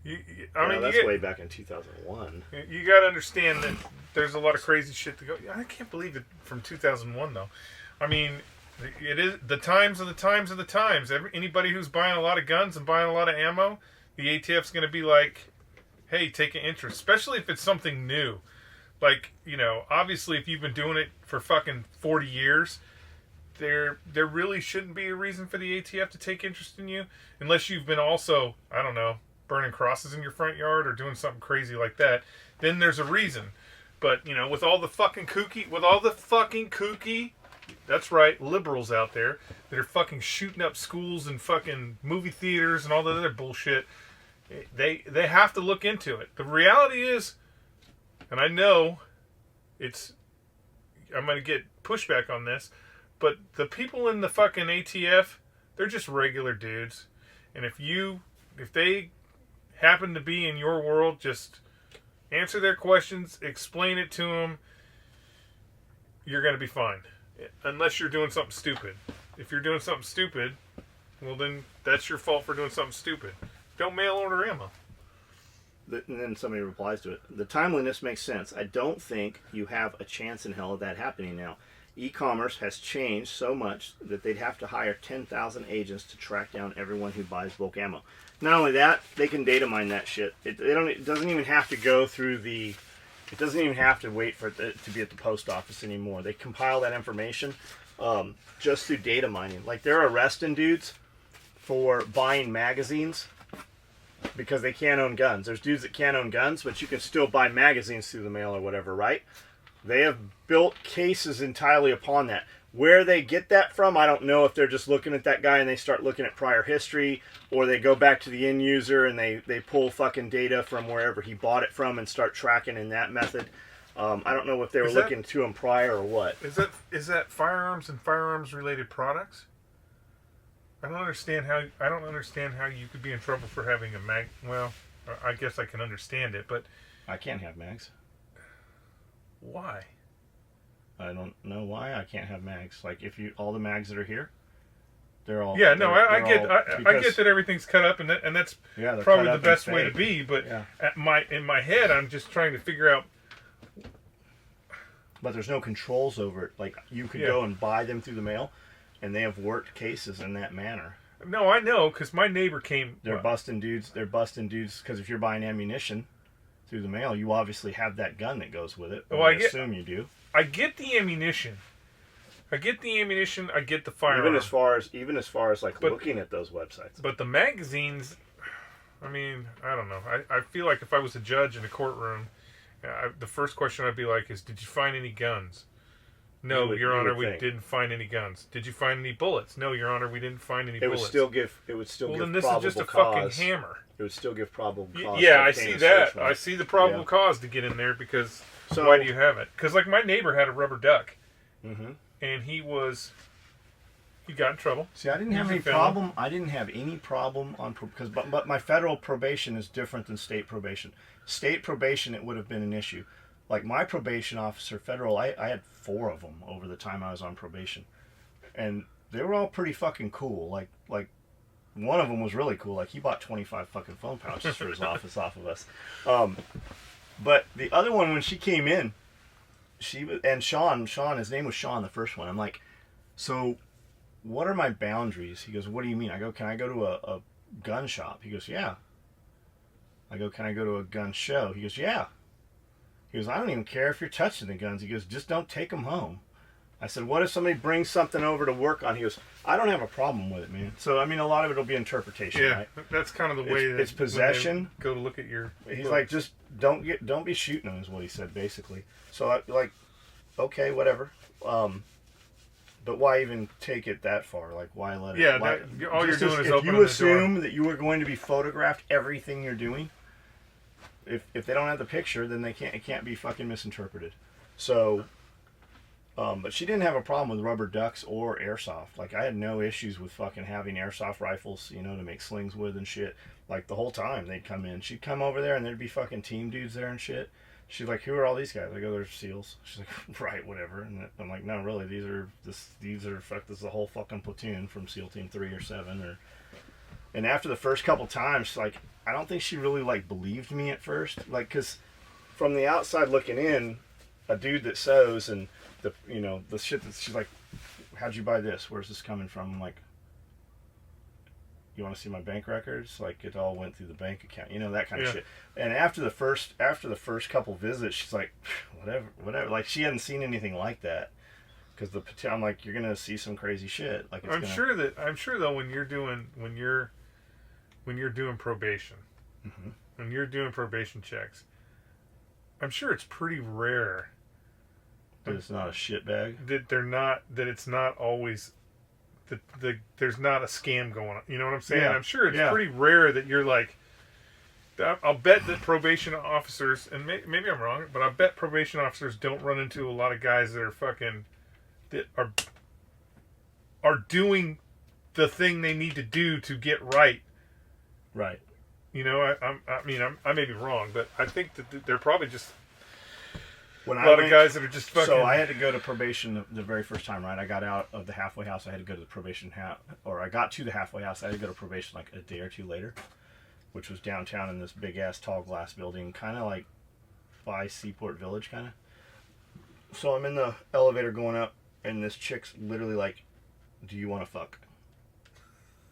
That's way back in 2001. You got to understand that there's a lot of crazy shit to go. I can't believe it from 2001 though. I mean, it is the times are the times of the times. Anybody who's buying a lot of guns and buying a lot of ammo, the ATF's going to be like, "Hey, take an interest," especially if it's something new. Like, obviously, if you've been doing it for fucking 40 years, there really shouldn't be a reason for the ATF to take interest in you, unless you've been also, I don't know, burning crosses in your front yard or doing something crazy like that. Then there's a reason. But, with all the fucking kooky, that's right, liberals out there that are fucking shooting up schools and fucking movie theaters and all that other bullshit, they have to look into it. The reality is, and I know I'm going to get pushback on this, but the people in the fucking ATF, they're just regular dudes. And if they happen to be in your world just answer their questions, explain it to them. You're going to be fine. Unless you're doing something stupid. If you're doing something stupid, well then that's your fault for doing something stupid. Don't mail order ammo. And then somebody replies to it. The timeliness makes sense. I don't think you have a chance in hell of that happening now. E-commerce has changed so much that they'd have to hire 10,000 agents to track down everyone who buys bulk ammo. Not only that, they can data mine that shit. It doesn't even have to go through the... It doesn't even have to wait for it to be at the post office anymore. They compile that information just through data mining. Like, they're arresting dudes for buying magazines because they can't own guns. There's dudes that can't own guns, but you can still buy magazines through the mail or whatever, right? They have built cases entirely upon that. Where they get that from, I don't know. If they're just looking at that guy and they start looking at prior history, or they go back to the end user and they pull fucking data from wherever he bought it from and start tracking in that method. I don't know if they were looking to him prior or what. Is that firearms and firearms related products? I don't understand how you could be in trouble for having a mag. Well, I guess I can understand it, but I can't have mags. Why? I don't know why I can't have mags. Like, if you all the mags that are here, they're all... Yeah, no, I get that everything's cut up, and that's probably the best way to be, but in my head, I'm just trying to figure out... But there's no controls over it. Like, you could go and buy them through the mail, and they have worked cases in that manner. No, I know, because my neighbor came... They're busting dudes, because if you're buying ammunition through the mail, you obviously have that gun that goes with it. Well, I assume you do. I get the ammunition. I get the firearm. Even as far as looking at those websites. But the magazines, I mean, I don't know. I feel like if I was a judge in a courtroom, the first question I'd be like is, did you find any guns? No, Your Honor, we didn't find any guns. Did you find any bullets? No, Your Honor, we didn't find any bullets. It would still give then this probable is just a cause. fucking hammer. It would still give probable cause. Yeah, I see that. I see the probable cause to get in there because why do you have it? Because like my neighbor had a rubber duck, and he got in trouble. See, I didn't have any problem. I didn't have any problem but my federal probation is different than state probation. State probation, it would have been an issue. Like my probation officer, federal, I had 4 of them over the time I was on probation, and they were all pretty fucking cool. Like one of them was really cool. Like he bought 25 fucking phone pouches for his office off of us. But the other one, when she came in, Sean, his name was Sean, the first one. I'm like, so what are my boundaries? He goes, what do you mean? I go, can I go to a gun shop? He goes, yeah. I go, can I go to a gun show? He goes, yeah. He goes, I don't even care if you're touching the guns. He goes, just don't take them home. I said, what if somebody brings something over to work on? He goes, I don't have a problem with it, man. So, I mean, a lot of it will be interpretation, right? That's kind of the way it's possession. Go to look at your... He's like, just don't be shooting them, is what he said, basically. So, okay, whatever. But why even take it that far? Like, why let it... Yeah, all you're doing is opening the door. If you assume that you are going to be photographed everything you're doing, if they don't have the picture, then it can't be fucking misinterpreted. So... but she didn't have a problem with rubber ducks or airsoft. Like, I had no issues with fucking having airsoft rifles, to make slings with and shit. Like, the whole time they'd come in. She'd come over there and there'd be fucking team dudes there and shit. She's like, who are all these guys? I go, they're SEALs. She's like, right, whatever. And I'm like, no, really, this is the whole fucking platoon from SEAL Team 3 or 7. And after the first couple times, like, I don't think she really, believed me at first. Like, because from the outside looking in, a dude that sews and... the shit that she's like, how'd you buy this? Where's this coming from? I'm like, you want to see my bank records? Like, it all went through the bank account, that kind of shit. And after the first couple visits, she's like, whatever. Like, she hadn't seen anything like that. Because I'm like, you're gonna see some crazy shit. Like, I'm sure though when you're doing probation, when you're doing probation checks, I'm sure it's pretty rare. That it's not a shit bag. That it's not always there's not a scam going on. You know what I'm saying? Yeah. I'm sure it's pretty rare that you're like. I'll bet that probation officers, and maybe I'm wrong, but I bet probation officers don't run into a lot of guys that are that are doing the thing they need to do to get right. Right. You know, I may be wrong, but I think that they're probably just When a lot of guys that are just fucking. So I had to go to probation the very first time, right? I got out of the halfway house. I had to go to the probation or I got to the halfway house. I had to go to probation like a day or two later, which was downtown in this big ass tall glass building, kind of like by Seaport Village, kind of. So I'm in the elevator going up, and this chick's literally like, "Do you want to fuck?"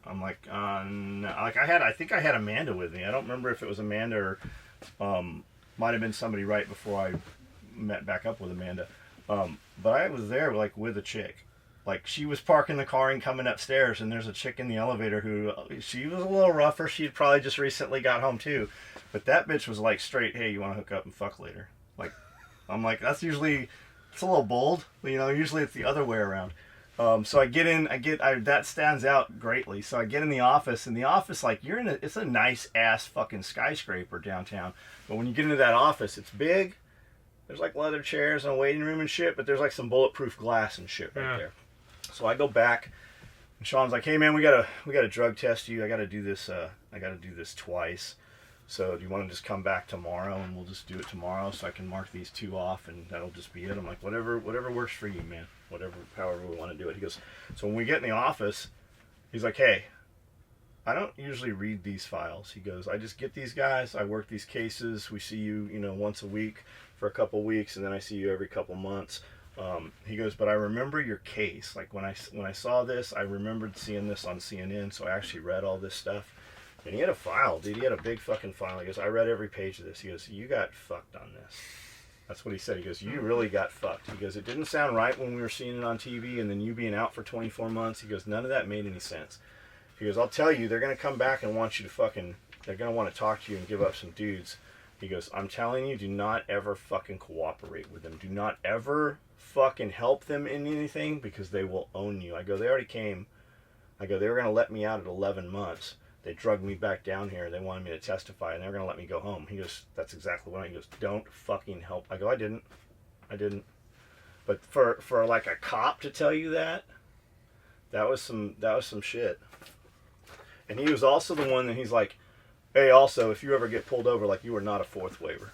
I'm like, no. Like I think I had Amanda with me. I don't remember if it was Amanda or might have been somebody right before I met back up with Amanda. But I was there like with a chick. Like she was parking the car and coming upstairs, and there's a chick in the elevator who she was a little rougher. She'd probably just recently got home too, but that bitch was like straight. Hey, you want to hook up and fuck later? Like, I'm like it's a little bold, you know. Usually it's the other way around. So I get in, that stands out greatly. So I get in the office, and the office, like, it's a nice ass fucking skyscraper downtown. But when you get into that office, it's big. There's like leather chairs and a waiting room and shit, but there's like some bulletproof glass and shit right there. So I go back, and Sean's like, "Hey man, we gotta drug test you. I gotta do this twice. So do you want to just come back tomorrow and we'll just do it tomorrow so I can mark these 2 off and that'll just be it?" I'm like, whatever works for you, man. However we want to do it. He goes, so when we get in the office, he's like, "Hey, I don't usually read these files." He goes, "I just get these guys, I work these cases, we see you, once a week for a couple weeks, and then I see you every couple months." He goes, "But I remember your case. Like when I saw this, I remembered seeing this on CNN, so I actually read all this stuff." And he had a file, dude. He had a big fucking file. He goes, "I read every page of this." He goes, "You got fucked on this." That's what he said. He goes, "You really got fucked." He goes, "It didn't sound right when we were seeing it on TV, and then you being out for 24 months. He goes, "None of that made any sense." He goes, "I'll tell you, they're going to come back and want you to they're going to want to talk to you and give up some dudes." He goes, "I'm telling you, do not ever fucking cooperate with them. Do not ever fucking help them in anything because they will own you." I go, "They already came." I go, "They were going to let me out at 11 months. They drugged me back down here. They wanted me to testify, and they were going to let me go home." He goes, "That's exactly what." He goes, "Don't fucking help." I go, I didn't. But for like a cop to tell you that was some shit. And he was also the one that he's like, "Hey, also, if you ever get pulled over, like, you are not a fourth waiver."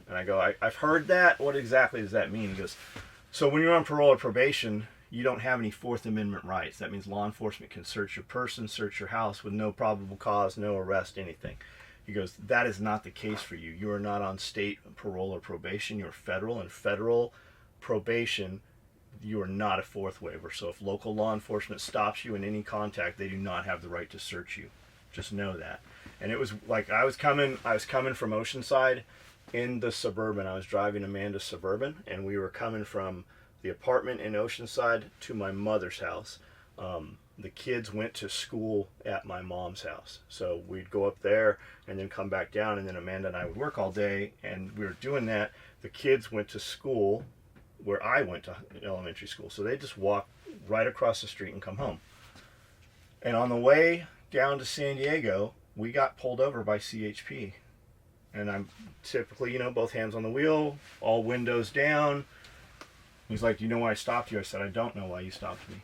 And I go, I've heard that. What exactly does that mean?" He goes, "So when you're on parole or probation, you don't have any Fourth Amendment rights. That means law enforcement can search your person, search your house with no probable cause, no arrest, anything." He goes, "That is not the case for you. You are not on state parole or probation. You're federal, and federal probation, you are not a fourth waiver. So if local law enforcement stops you in any contact, they do not have the right to search you. Just know that." And it was like I was coming from Oceanside in the Suburban. I was driving Amanda's Suburban, and we were coming from the apartment in Oceanside to my mother's house. The kids went to school at my mom's house. So we'd go up there and then come back down, and then Amanda and I would work all day, and we were doing that. The kids went to school where I went to elementary school. So they just walked right across the street and come home. And on the way down to San Diego, we got pulled over by CHP. And I'm typically, both hands on the wheel, all windows down. He's like, "Do you know why I stopped you?" I said, "I don't know why you stopped me."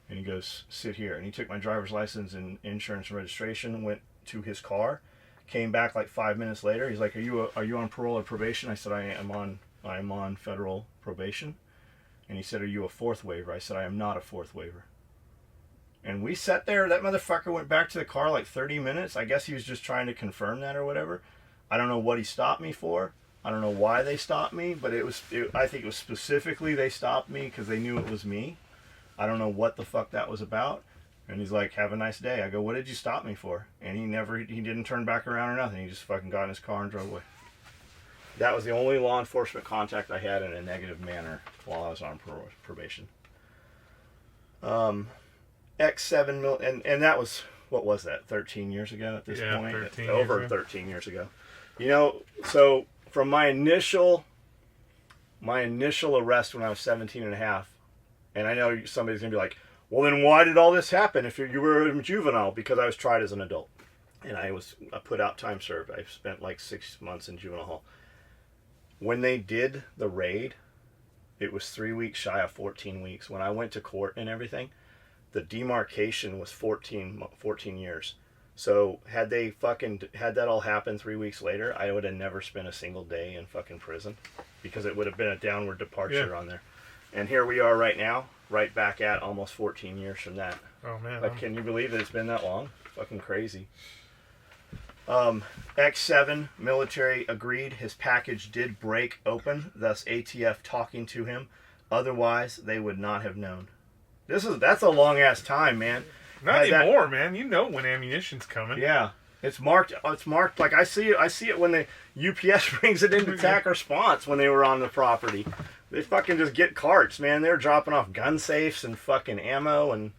And he goes, "Sit here." And he took my driver's license and insurance and registration, went to his car, came back like 5 minutes later. He's like, are you on parole or probation?" I said, I am on federal probation. And he said, "Are you a fourth waiver?" I said, "I am not a fourth waiver." And we sat there. That motherfucker went back to the car like 30 minutes. I guess he was just trying to confirm that or whatever. I don't know what he stopped me for. I don't know why they stopped me, but I think it was specifically they stopped me because they knew it was me. I don't know what the fuck that was about. And he's like, "Have a nice day." I go, "What did you stop me for?" And he didn't turn back around or nothing. He just fucking got in his car and drove away. That was the only law enforcement contact I had in a negative manner while I was on probation. X7 mil, and that was, what was that, 13 years ago at this point? 13 Over years ago. 13 years ago. So from my initial arrest when I was 17 and a half, and I know somebody's going to be like, "Well, then why did all this happen if you were a juvenile?" Because I was tried as an adult. And I put out time served. I spent like 6 months in Juvenile Hall. When they did the raid, it was 3 weeks shy of 14 weeks. When I went to court and everything, the demarcation was 14 years. So had that all happen 3 weeks later, I would have never spent a single day in fucking prison, because it would have been a downward departure on there. And here we are right now, right back at almost 14 years from that. Oh man! Like, can you believe that it's been that long? Fucking crazy. X7 military agreed his package did break open, thus ATF talking to him. Otherwise, they would not have known. That's a long ass time, man. Not anymore, man. You know when ammunition's coming. Yeah, it's marked. It's marked. Like I see it when the UPS brings it into TAC response when they were on the property. They fucking just get carts, man. They're dropping off gun safes and fucking ammo and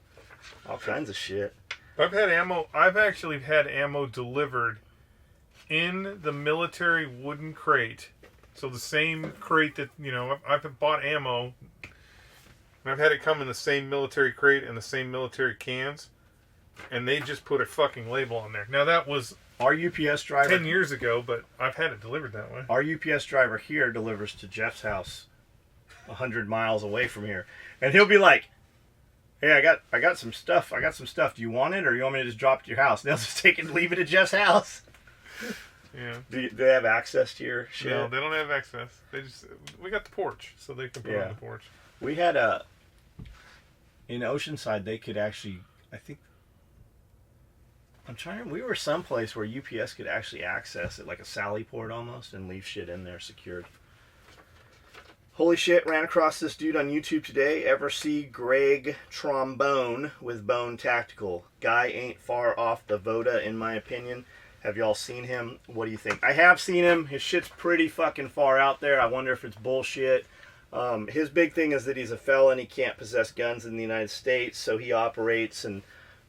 all kinds of shit. I've actually had ammo delivered in the military wooden crate. So the same crate that, I've bought ammo. And I've had it come in the same military crate and the same military cans. And they just put a fucking label on there. Now that was our UPS driver 10 years ago, but I've had it delivered that way. Our UPS driver here delivers to Jeff's house 100 miles away from here. And he'll be like, hey, I got some stuff. Do you want it, or you want me to just drop it to your house? And they'll just take it and leave it at Jeff's house. Yeah. Do they have access to your shit? No, they don't have access. We got the porch, so they can put it on the porch. We had in Oceanside, they could actually, I think, we were someplace where UPS could actually access it, like a Sally port almost, and leave shit in there secured. Holy shit, ran across this dude on YouTube today. Ever see Greg Trombone with Bone Tactical? Guy ain't far off the Voda, in my opinion. Have y'all seen him? What do you think? I have seen him. His shit's pretty fucking far out there. I wonder if it's bullshit. His big thing is that he's a felon. He can't possess guns in the United States, so he operates, and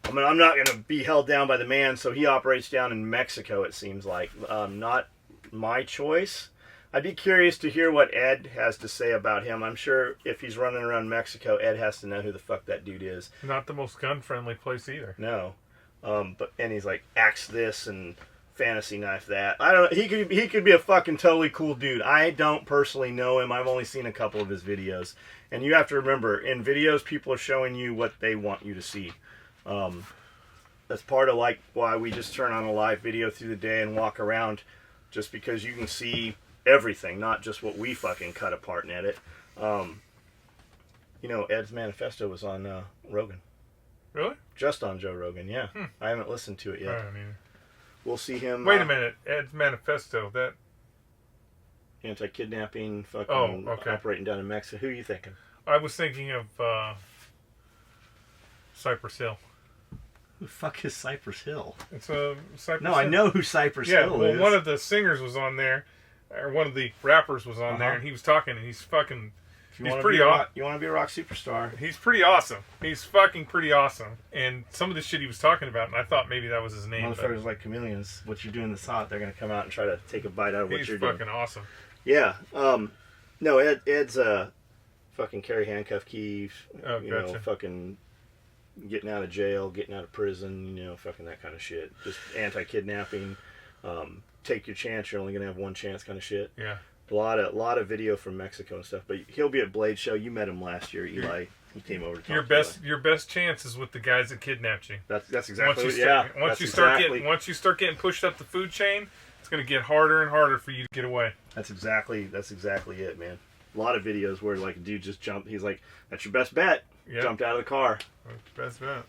I'm not going to be held down by the man, so he operates down in Mexico, it seems like. Not my choice. I'd be curious to hear what Ed has to say about him. I'm sure if he's running around Mexico, Ed has to know who the fuck that dude is. Not the most gun-friendly place either. No. And he's like, axe this and fantasy knife that. I don't know. He could be a fucking totally cool dude. I don't personally know him. I've only seen a couple of his videos. And you have to remember, in videos, people are showing you what they want you to see. That's part of like why we just turn on a live video through the day and walk around, just because you can see everything, not just what we fucking cut apart and edit. Ed's manifesto was on Rogan. Really? Just on Joe Rogan, yeah. I haven't listened to it yet. I don't either. We'll see him. Wait a minute, Ed's manifesto, that anti-kidnapping, fucking okay. Operating down in Mexico. Who are you thinking? I was thinking of Cypress Hill. Who the fuck is Cypress Hill? It's a Cypress Hill. No, I know who Cypress Hill is. Yeah, one of the singers was on there, or one of the rappers was on there, and he was talking, and he's fucking... You want to be a rock superstar. He's pretty awesome. He's fucking pretty awesome. And some of the shit he was talking about, and I thought maybe that was his name. Motherfuckers like chameleons. What you're doing is hot. They're going to come out and try to take a bite out of what you're doing. He's fucking awesome. Yeah. No, Ed's fucking carry handcuff keys. Gotcha. Fucking getting out of jail, getting out of prison, fucking that kind of shit. Just anti-kidnapping. Take your chance. You're only going to have one chance kind of shit. Yeah. A lot of video from Mexico and stuff, but he'll be at Blade Show. You met him last year, Eli. He came over to talk your best chance is with the guys that kidnapped you. That's exactly Once you start getting pushed up the food chain, it's going to get harder and harder for you to get away. That's exactly it, man. A lot of videos where like a dude just jumped. He's like, "That's your best bet." Yep. Jumped out of the car. That's best bet.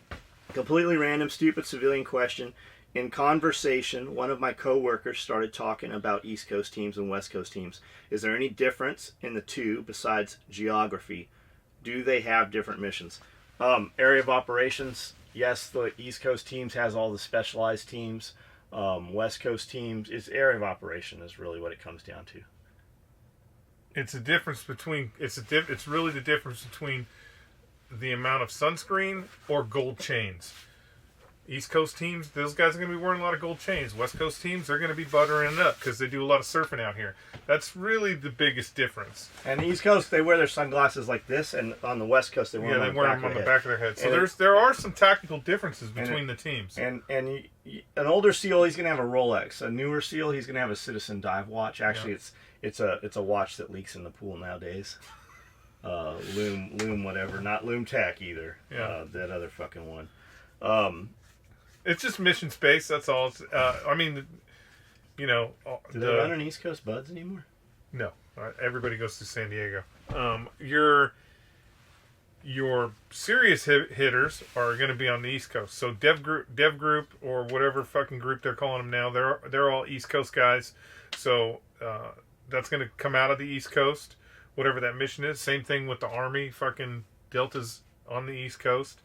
Completely random, stupid civilian question. In conversation, one of my coworkers started talking about East Coast teams and West Coast teams. Is there any difference in the two besides geography? Do they have different missions? Area of operations, yes, the East Coast teams has all the specialized teams. West Coast teams, it's area of operation is really what it comes down to. It's a difference between, it's really the difference between the amount of sunscreen or gold chains. East Coast teams, those guys are going to be wearing a lot of gold chains. West Coast teams, they're going to be buttering it up because they do a lot of surfing out here. That's really the biggest difference. And the East Coast, they wear their sunglasses like this, and on the West Coast, they wear them on the back of their head. So there are some tactical differences between the teams. And an older SEAL, he's going to have a Rolex. A newer SEAL, he's going to have a Citizen dive watch. Actually, it's a watch that leaks in the pool nowadays. Loom whatever, not Loom Tech either. Yeah. That other fucking one. It's just mission space. That's all. It's, I mean, you know, Do they run on East Coast Buds anymore? No, everybody goes to San Diego. Your serious hitters are going to be on the East Coast. So Dev Group or whatever fucking group they're calling them now, they're all East Coast guys. So that's going to come out of the East Coast, whatever that mission is. Same thing with the Army. Fucking Delta's on the East Coast.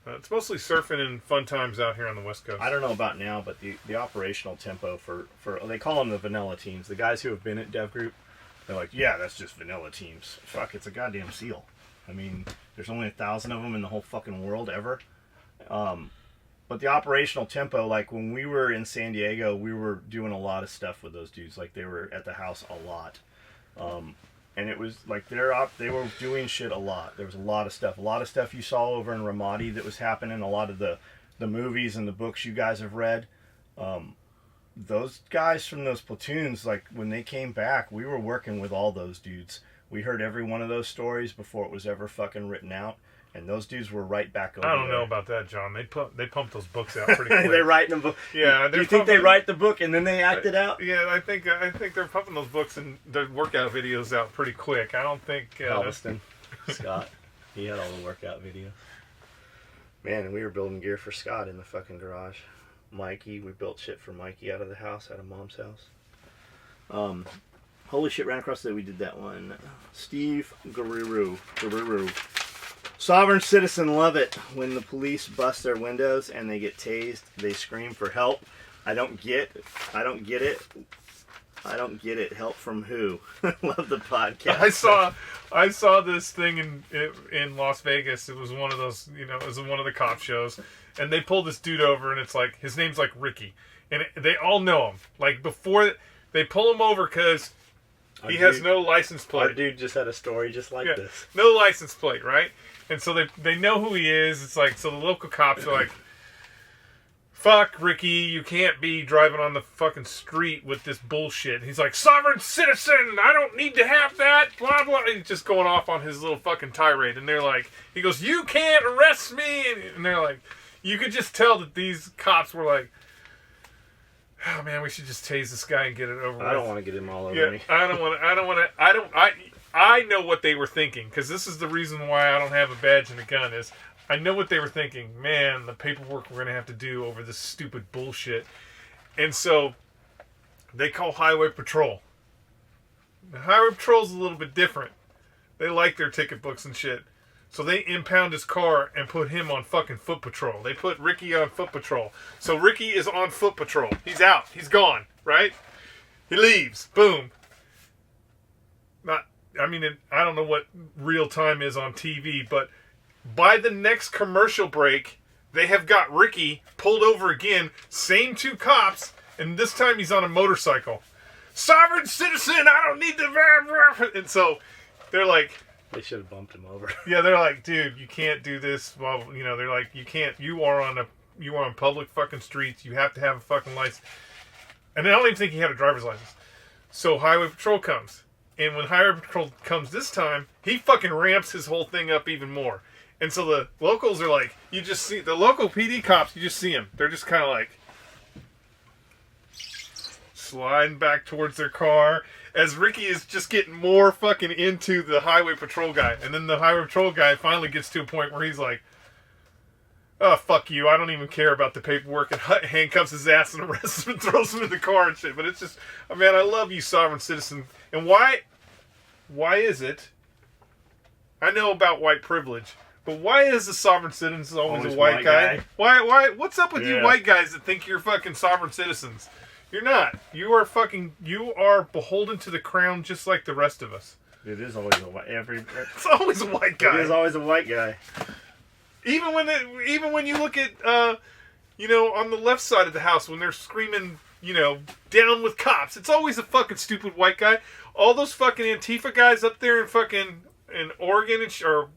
It's mostly surfing and fun times out here on the West Coast. I don't know about now, but the operational tempo for they call them the vanilla teams. The guys who have been at Dev Group, they're like, yeah, that's just vanilla teams. Fuck, it's a goddamn SEAL. I mean, there's only 1,000 of them in the whole fucking world ever. But the operational tempo, like when we were in San Diego, we were doing a lot of stuff with those dudes. Like they were at the house a lot. And it was like they were doing shit a lot. There was a lot of stuff you saw over in Ramadi that was happening. A lot of the movies and the books you guys have read. Those guys from those platoons, like when they came back, we were working with all those dudes. We heard every one of those stories before it was ever fucking written out. And those dudes were right back over I don't there. know about that, John. They pump those books out pretty quick. They're writing them. Yeah, do you think they write the book and then they act it out? Yeah, I think they're pumping those books and the workout videos out pretty quick. I don't think Galveston, Scott, he had all the workout videos. Man, and we were building gear for Scott in the fucking garage. Mikey, we built shit for Mikey out of the house, out of Mom's house. Holy shit, ran across there. We did that one. Steve Garuru. Sovereign citizen love it when the police bust their windows and they get tased. They scream for help. I don't get it. Help from who? Love the podcast. I saw this thing in Las Vegas. It was one of those, it was one of the cop shows, and they pulled this dude over, and it's like his name's like Ricky, and they all know him. Like before they pull him over because he has no license plate. Our dude just had a story just like this. No license plate, right? And so they know who he is. It's like, so the local cops are like, fuck, Ricky, you can't be driving on the fucking street with this bullshit. He's like, sovereign citizen, I don't need to have that, blah, blah. He's just going off on his little fucking tirade. And they're like, he goes, you can't arrest me. And they're like, you could just tell that these cops were like, oh man, we should just tase this guy and get it over with. I don't want to get him all over me. I know what they were thinking, because this is the reason why I don't have a badge and a gun, is I know what they were thinking. Man, the paperwork we're going to have to do over this stupid bullshit. And so they call Highway Patrol. The Highway Patrol's a little bit different. They like their ticket books and shit. So they impound his car and put him on fucking foot patrol. They put Ricky on foot patrol. So Ricky is on foot patrol. He's out. He's gone, right? He leaves. Boom. I don't know what real time is on TV, but by the next commercial break, they have got Ricky pulled over again. Same two cops, and this time he's on a motorcycle. Sovereign citizen, I don't need to... And so they're like... They should have bumped him over. Yeah, they're like, dude, you can't do this. Well, they're like, you can't. You are on public fucking streets. You have to have a fucking license. And I don't even think he had a driver's license. So Highway Patrol comes. And when Highway Patrol comes this time, he fucking ramps his whole thing up even more. And so the locals are like, you just see, the local PD cops, you just see them. They're just kind of like, sliding back towards their car as Ricky is just getting more fucking into the Highway Patrol guy. And then the Highway Patrol guy finally gets to a point where he's like, oh, fuck you, I don't even care about the paperwork, and handcuffs his ass and arrests him and throws him in the car and shit. But it's just, man, I love you, sovereign citizen. And why is it, I know about white privilege, but why is the sovereign citizen always a white guy? Why, what's up with you white guys that think you're fucking sovereign citizens? You're not. You are beholden to the crown just like the rest of us. It is always a white, it's always a white guy. It is always a white guy. Even when you look at, on the left side of the house when they're screaming, down with cops, it's always a fucking stupid white guy. All those fucking Antifa guys up there in Oregon, or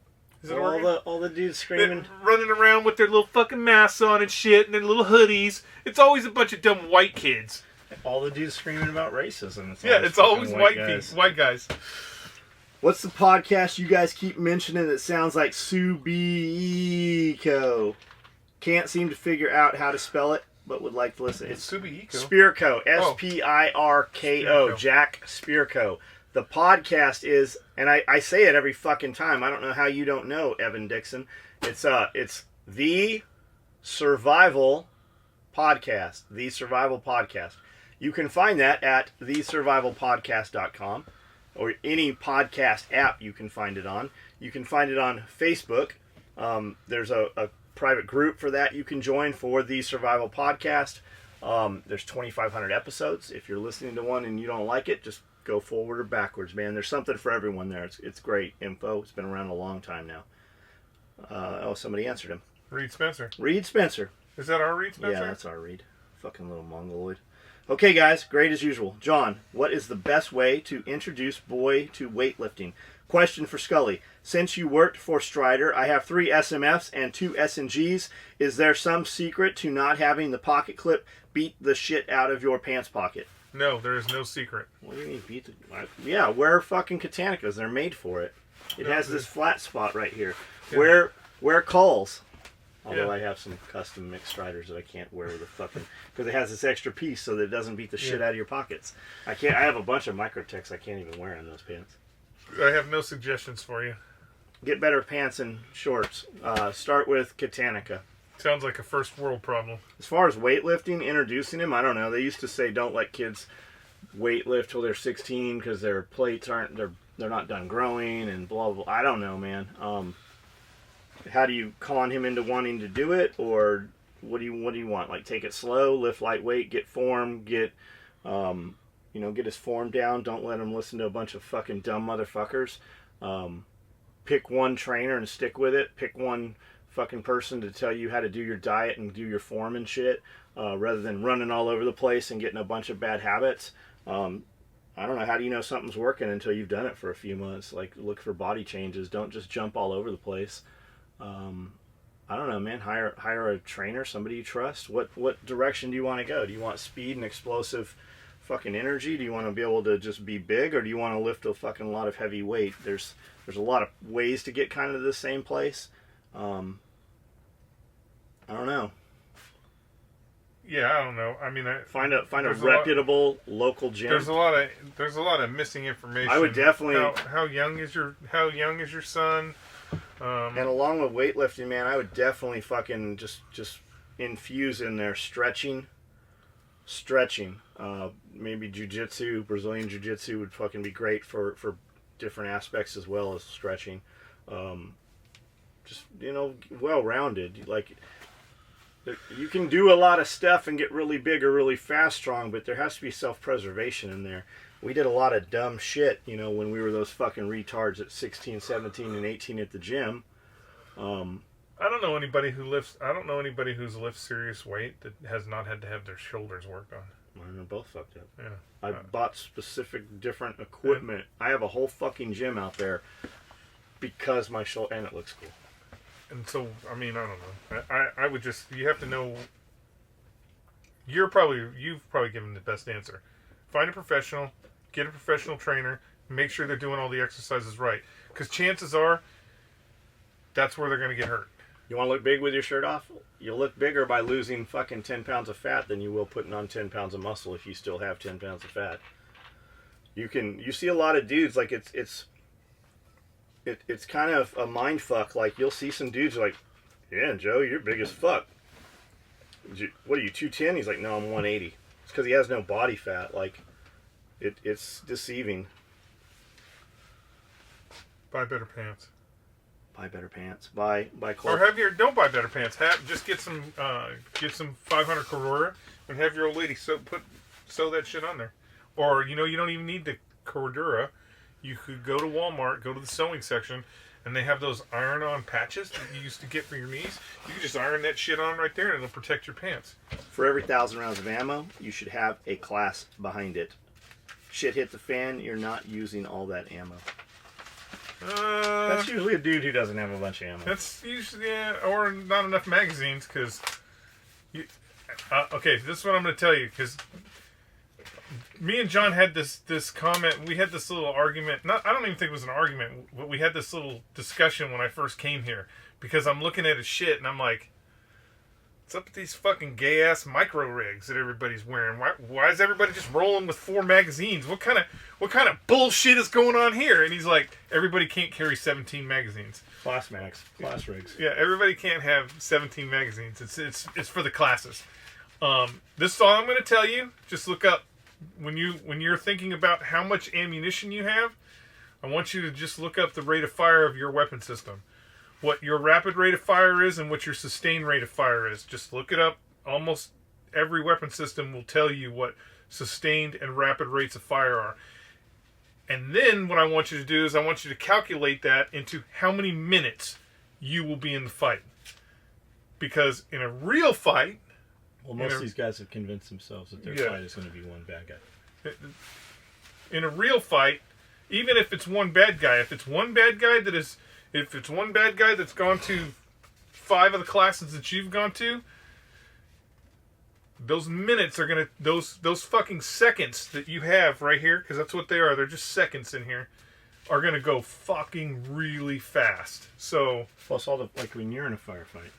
is it Oregon? All the dudes screaming, running around with their little fucking masks on and shit, and their little hoodies. It's always a bunch of dumb white kids. All the dudes screaming about racism. It's always white guys. What's the podcast you guys keep mentioning that sounds like Subiko? Can't seem to figure out how to spell it, but would like to listen. It's Subihiko. Spirko. Spirko. Jack Spirko. The podcast is, and I say it every fucking time. I don't know how you don't know, Evan Dixon. It's The Survival Podcast. The Survival Podcast. You can find that at thesurvivalpodcast.com or any podcast app you can find it on. You can find it on Facebook. There's a private group for that you can join for The Survival Podcast. There's 2,500 episodes. If you're listening to one and you don't like it, just go forward or backwards, man. There's something for everyone there. It's great info. It's been around a long time now. Somebody answered him. Reed Spencer. Reed Spencer. Is that our Reed Spencer? Yeah, that's our Reed. Fucking little mongoloid. Okay, guys. Great as usual. John, what is the best way to introduce boy to weightlifting? Question for Skully. Since you worked for Strider, I have 3 SMFs and 2 SNGs. Is there some secret to not having the pocket clip beat the shit out of your pants pocket? No, there is no secret. What do you mean beat the... Yeah, wear fucking Katanikas. They're made for it. It has this flat spot right here. Yeah. Wear Culls. Although I have some custom mixed Striders that I can't wear with a fucking... Because it has this extra piece so that it doesn't beat the shit out of your pockets. I have a bunch of Microtechs I can't even wear in those pants. I have no suggestions for you. Get better pants and shorts. Start with Katanika. Sounds like a first world problem. As far as weightlifting, introducing them, I don't know. They used to say don't let kids weightlift till they're 16 because their plates they're not done growing and blah blah. I don't know, man. How do you con him into wanting to do it, or what do you want? Like take it slow, lift lightweight, get form, get his form down. Don't let him listen to a bunch of fucking dumb motherfuckers. Pick one trainer and stick with it. Pick one fucking person to tell you how to do your diet and do your form and shit, rather than running all over the place and getting a bunch of bad habits. I don't know. How do you know something's working until you've done it for a few months? Like, look for body changes. Don't just jump all over the place. I don't know, man. Hire a trainer, somebody you trust. What direction do you want to go? Do you want speed and explosive fucking energy? Do you want to be able to just be big, or do you want to lift a fucking lot of heavy weight? There's a lot of ways to get kind of to the same place. I don't know. Yeah, I don't know. I mean, find a reputable local gym. There's a lot of missing information. I would definitely. How young is your son? And along with weightlifting, man, I would definitely fucking just infuse in there stretching. Maybe jiu-jitsu, Brazilian jiu-jitsu would fucking be great for different aspects as well as stretching. Just, well-rounded. Like, you can do a lot of stuff and get really big or really fast strong, but there has to be self-preservation in there. We did a lot of dumb shit, when we were those fucking retards at 16, 17, and 18 at the gym. I don't know anybody who's lifted serious weight that has not had to have their shoulders worked on. Mine are both fucked up. Yeah. I bought specific different equipment. I have a whole fucking gym out there because my shoulder, and it looks cool. And so, I mean, I don't know. I would just, you have to know, you've probably given the best answer. Find a professional, get a professional trainer, make sure they're doing all the exercises right. Because chances are, that's where they're going to get hurt. You want to look big with your shirt off? You'll look bigger by losing fucking 10 pounds of fat than you will putting on 10 pounds of muscle if you still have 10 pounds of fat. You see a lot of dudes, like it's kind of a mind fuck. Like, you'll see some dudes like, yeah, Joe, you're big as fuck. What are you, 210? He's like, no, I'm 180. It's because he has no body fat. Like, it's deceiving. Buy better pants. Buy better pants. Buy clothes. Or don't buy better pants. Just get some 500 Carrera and have your old lady sew that shit on there. Or you don't even need the Cordura. You could go to Walmart, go to the sewing section, and they have those iron-on patches that you used to get for your knees. You can just iron that shit on right there, and it'll protect your pants. For every 1,000 rounds of ammo, you should have a class behind it. Shit hit the fan, you're not using all that ammo. That's usually a dude who doesn't have a bunch of ammo. That's usually, or not enough magazines, because... okay, this is what I'm going to tell you, because... Me and John had this comment. We had this little argument. I don't even think it was an argument, but we had this little discussion when I first came here. Because I'm looking at his shit and I'm like, What's up with these fucking gay ass micro rigs that everybody's wearing? Why is everybody just rolling with 4 magazines? What kind of bullshit is going on here? And he's like, everybody can't carry 17 magazines. Class rigs. Yeah, everybody can't have 17 magazines. It's for the classes. This is all I'm going to tell you. Just look up when you're thinking about how much ammunition you have. I want you to just look up the rate of fire of your weapon system. What your rapid rate of fire is and what your sustained rate of fire is. Just look it up. Almost every weapon system will tell you what sustained and rapid rates of fire are. And then what I want you to do is I want you to calculate that into how many minutes you will be in the fight. Because in a real fight... Well, most of these guys have convinced themselves that their fight is going to be one bad guy. In a real fight, even if it's one bad guy, if it's one bad guy that's gone to 5 of the classes that you've gone to, those minutes are gonna those fucking seconds that you have right here, because that's what they are. They're just seconds in here. Are gonna go fucking really fast. So plus all the when you're in a firefight,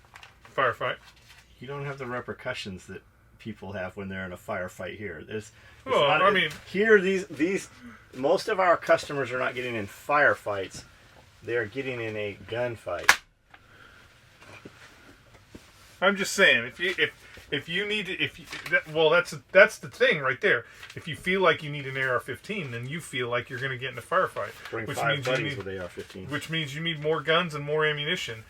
you don't have the repercussions that people have when they're in a firefight here. These most of our customers are not getting in firefights. They're getting in a gunfight. I'm just saying, if you need to, that's the thing right there. If you feel like you need an AR-15, then you feel like you're going to get in a firefight. Bring 5 buddies with AR-15. Which means you need more guns and more ammunition.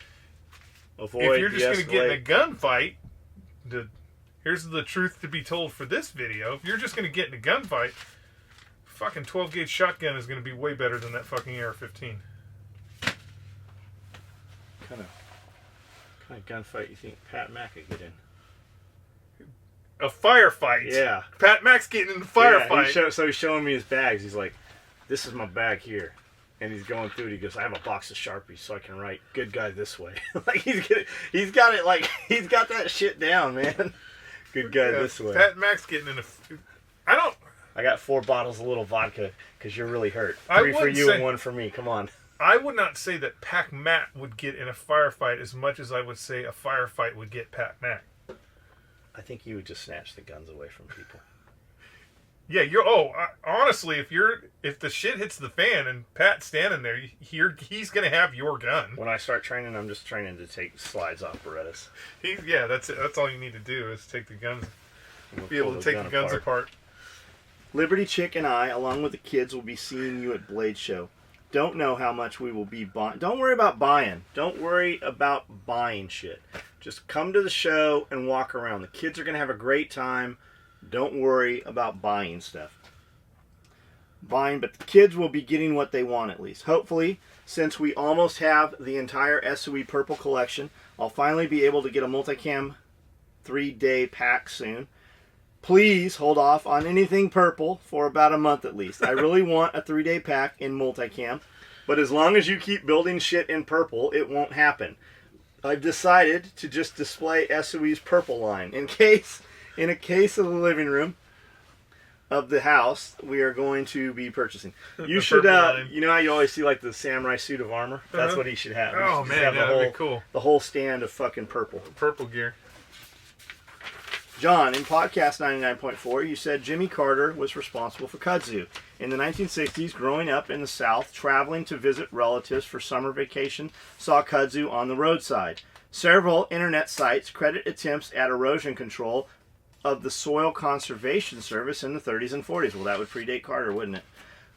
If you're just going to get in a gunfight, here's the truth to be told for this video. If you're just going to get in a gunfight, fucking 12 gauge shotgun is going to be way better than that fucking AR-15. Kind of gunfight you think Pat Mack could get in? A firefight. Yeah. Pat Mack's getting in a firefight. Yeah, so he's showing me his bags. He's like, this is my bag here. And he's going through it. He goes, I have a box of Sharpies so I can write good guy this way. Like he's got it like he's got that shit down, man. Good guy this way. Pat Mack's getting in a... I got 4 bottles of little vodka because you're really hurt. 3 for you and 1 for me. Come on. I would not say that Pat Mack would get in a firefight as much as I would say a firefight would get Pat Mack. I think you would just snatch the guns away from people. Yeah, honestly, if the shit hits the fan and Pat's standing there, he's gonna have your gun. When I start training, I'm just training to take slides off Berettas. That's it. That's all you need to do is take the guns. Be able to take the guns apart. Liberty Chick and I, along with the kids, will be seeing you at Blade Show. Don't know how much we will be buying. Don't worry about buying. Don't worry about buying shit. Just come to the show and walk around. The kids are going to have a great time. Don't worry about buying stuff. But the kids will be getting what they want at least. Hopefully, since we almost have the entire SOE Purple collection, I'll finally be able to get a multicam 3-day pack soon. Please hold off on anything purple for about a month at least. I really want a 3-day pack in multicam, but as long as you keep building shit in purple, it won't happen. I've decided to just display SOE's purple line. In a case of the living room of the house, we are going to be purchasing. You should, you know how you always see like the samurai suit of armor? That's what he should have. Oh man, that'd be cool. The whole stand of fucking purple. Purple gear. John, in podcast 99.4, you said Jimmy Carter was responsible for kudzu. In the 1960s, growing up in the South, traveling to visit relatives for summer vacation, saw kudzu on the roadside. Several internet sites credit attempts at erosion control of the Soil Conservation Service in the 30s and 40s. Well, that would predate Carter, wouldn't it?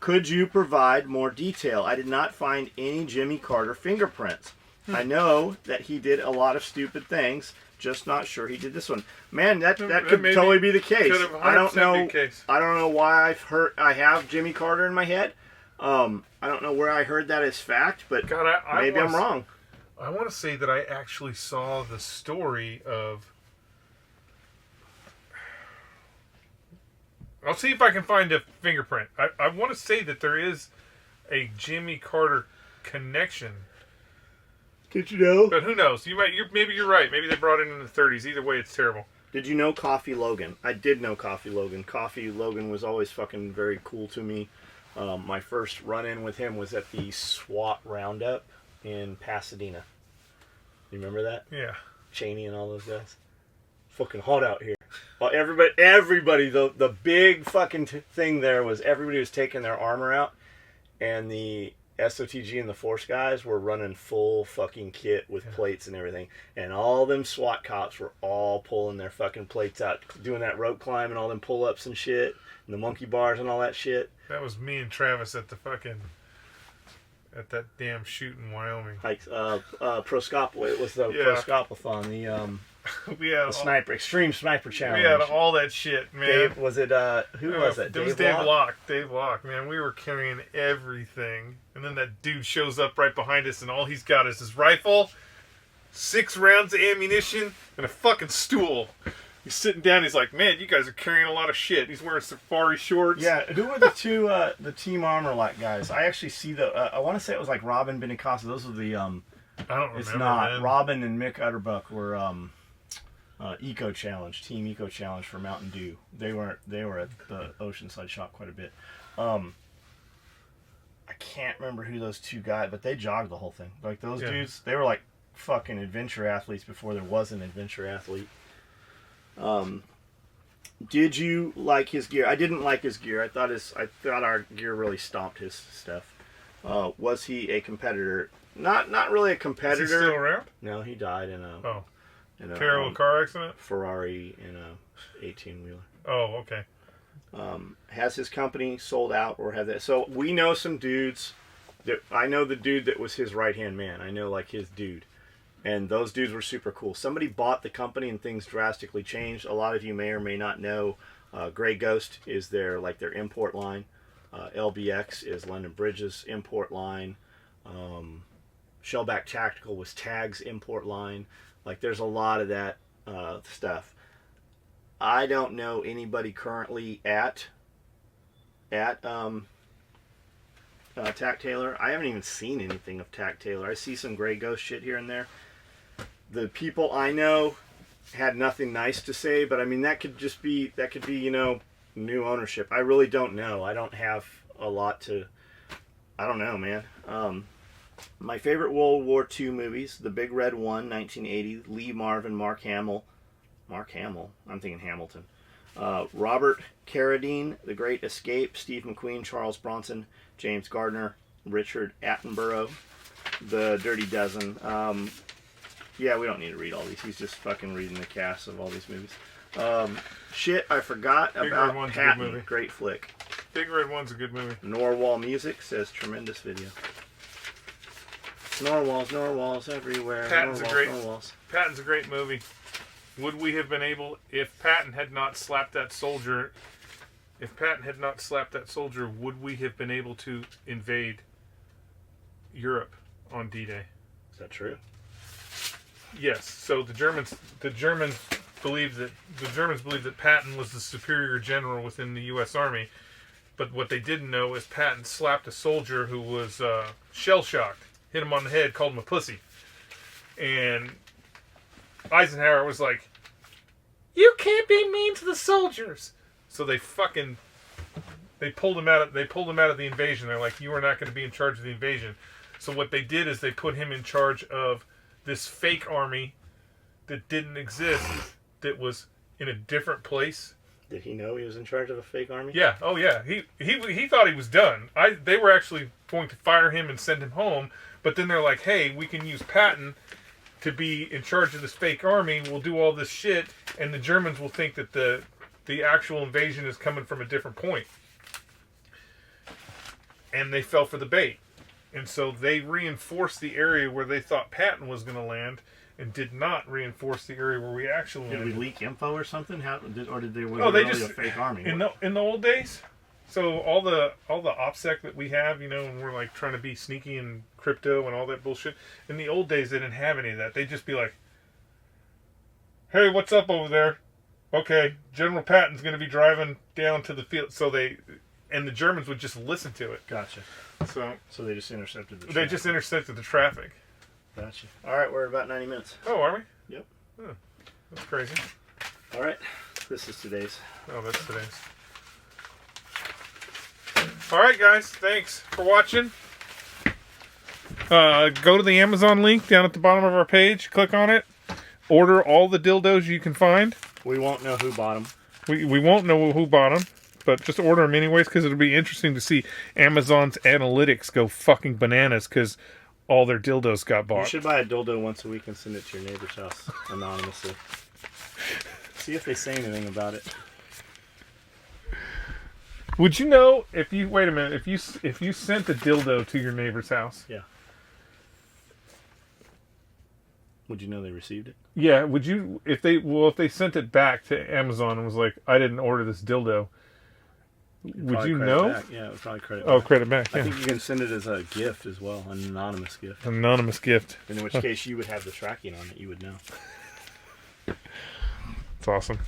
Could you provide more detail? I did not find any Jimmy Carter fingerprints. I know that he did a lot of stupid things. Just not sure he did this one. Man, that could totally be the case. I don't know why I have Jimmy Carter in my head. I don't know where I heard that as fact, but maybe I'm wrong. I want to say that I actually saw the story of... I'll see if I can find a fingerprint. I want to say that there is a Jimmy Carter connection. Did you know? But who knows? Maybe you're right. Maybe they brought it in the 30s. Either way, it's terrible. Did you know Coffee Logan? I did know Coffee Logan. Coffee Logan was always fucking very cool to me. My first run-in with him was at the SWAT Roundup in Pasadena. You remember that? Yeah. Cheney and all those guys. fucking hot out here. Well, everybody, the big fucking thing there was everybody was taking their armor out, and the SOTG and the Force guys were running full fucking kit with plates and everything, and all them SWAT cops were all pulling their fucking plates out, doing that rope climb and all them pull-ups and shit, and the monkey bars and all that shit. That was me and Travis at at that damn shoot in Wyoming. Like Proscop, it was the Proscopathon, we had extreme sniper challenge. We had all that shit, man. Dave, was it who was it? It was Dave Locke. Dave Locke, man. We were carrying everything, and then that dude shows up right behind us, and all he's got is his rifle, 6 rounds of ammunition, and a fucking stool. He's sitting down. He's like, "Man, you guys are carrying a lot of shit." He's wearing safari shorts. Yeah, who were the two the Team Armor like guys? I actually see I want to say it was like Robin Benincasa. Those were the I don't remember. It's not man. Robin and Mick Utterbuck were Eco Challenge, Team Eco Challenge for Mountain Dew. They were at the Oceanside shop quite a bit. I can't remember who those two guys, but they jogged the whole thing. Like those dudes, they were like fucking adventure athletes before there was an adventure athlete. Did you like his gear? I didn't like his gear. I thought our gear really stomped his stuff. Was he a competitor? Not really a competitor. Is he still around? No, he died in a terrible car accident. Ferrari in a 18-wheeler. Oh, okay. Has his company sold out or have that? So we know some dudes. I know the dude that was his right-hand man. I know like his dude. And those dudes were super cool. Somebody bought the company and things drastically changed. A lot of you may or may not know Grey Ghost is their import line. LBX is London Bridge's import line. Shellback Tactical was Tag's import line. Like there's a lot of that stuff. I don't know anybody currently at Tac Taylor. I haven't even seen anything of Tac Taylor. I see some Grey Ghost shit here and there. The people I know had nothing nice to say, but I mean that could be new ownership. I really don't know. I don't have a lot to. I don't know, man. My favorite World War II movies: The Big Red One, 1980, Lee Marvin, Mark Hamill. I'm thinking Hamilton. Robert Carradine, The Great Escape, Steve McQueen, Charles Bronson, James Gardner, Richard Attenborough, The Dirty Dozen. Yeah, we don't need to read all these. He's just fucking reading the cast of all these movies. Shit, I forgot about Patton. Great flick. Big Red One's a good movie. Norwal Music says tremendous video. Norwals everywhere. Patton's a great movie. Would we have been able, if Patton had not slapped that soldier, would we have been able to invade Europe on D-Day? Is that true? Yes. So the Germans believed that Patton was the superior general within the U.S. Army, but what they didn't know is Patton slapped a soldier who was shell-shocked, hit him on the head, called him a pussy, and Eisenhower was like, "You can't be mean to the soldiers." So they pulled him out of the invasion. They're like, "You are not going to be in charge of the invasion." So what they did is they put him in charge of this fake army that didn't exist, that was in a different place. Did he know he was in charge of a fake army? Yeah. Oh yeah. He thought he was done. They were actually going to fire him and send him home, but then they're like, "Hey, we can use Patton to be in charge of this fake army. We'll do all this shit, and the Germans will think that the actual invasion is coming from a different point." And they fell for the bait. And so they reinforced the area where they thought Patton was going to land, and did not reinforce the area where we actually landed. Did we leak info or something? Or did they? They just a fake army? In the old days. So all the OPSEC that we have, and we're like trying to be sneaky and crypto and all that bullshit. In the old days, they didn't have any of that. They'd just be like, "Hey, what's up over there? Okay, General Patton's going to be driving down to the field." So the Germans would just listen to it. Gotcha. So they just intercepted the traffic. They just intercepted the traffic. Gotcha. All right, we're at about 90 minutes. Oh, are we? Yep. Oh, that's crazy. All right, this is today's. Oh, that's today's. All right, guys. Thanks for watching. Go to the Amazon link down at the bottom of our page. Click on it. order all the dildos you can find. We won't know who bought them. We won't know who bought them, but just order them anyways because it'll be interesting to see Amazon's analytics go fucking bananas because all their dildos got bought. You should buy a dildo once a week and send it to your neighbor's house anonymously. See if they say anything about it. Would you know if you wait a minute if you sent a dildo to your neighbor's house? Yeah. Would you know they received it? Yeah. Would you if they sent it back to Amazon and was like, I didn't order this dildo? Would you know? Back. Yeah, it would probably credit. Oh, back. credit back. Yeah. I think you can send it as a gift as well, an anonymous gift. Anonymous gift. In which case you would have the tracking on it. You would know. It's awesome.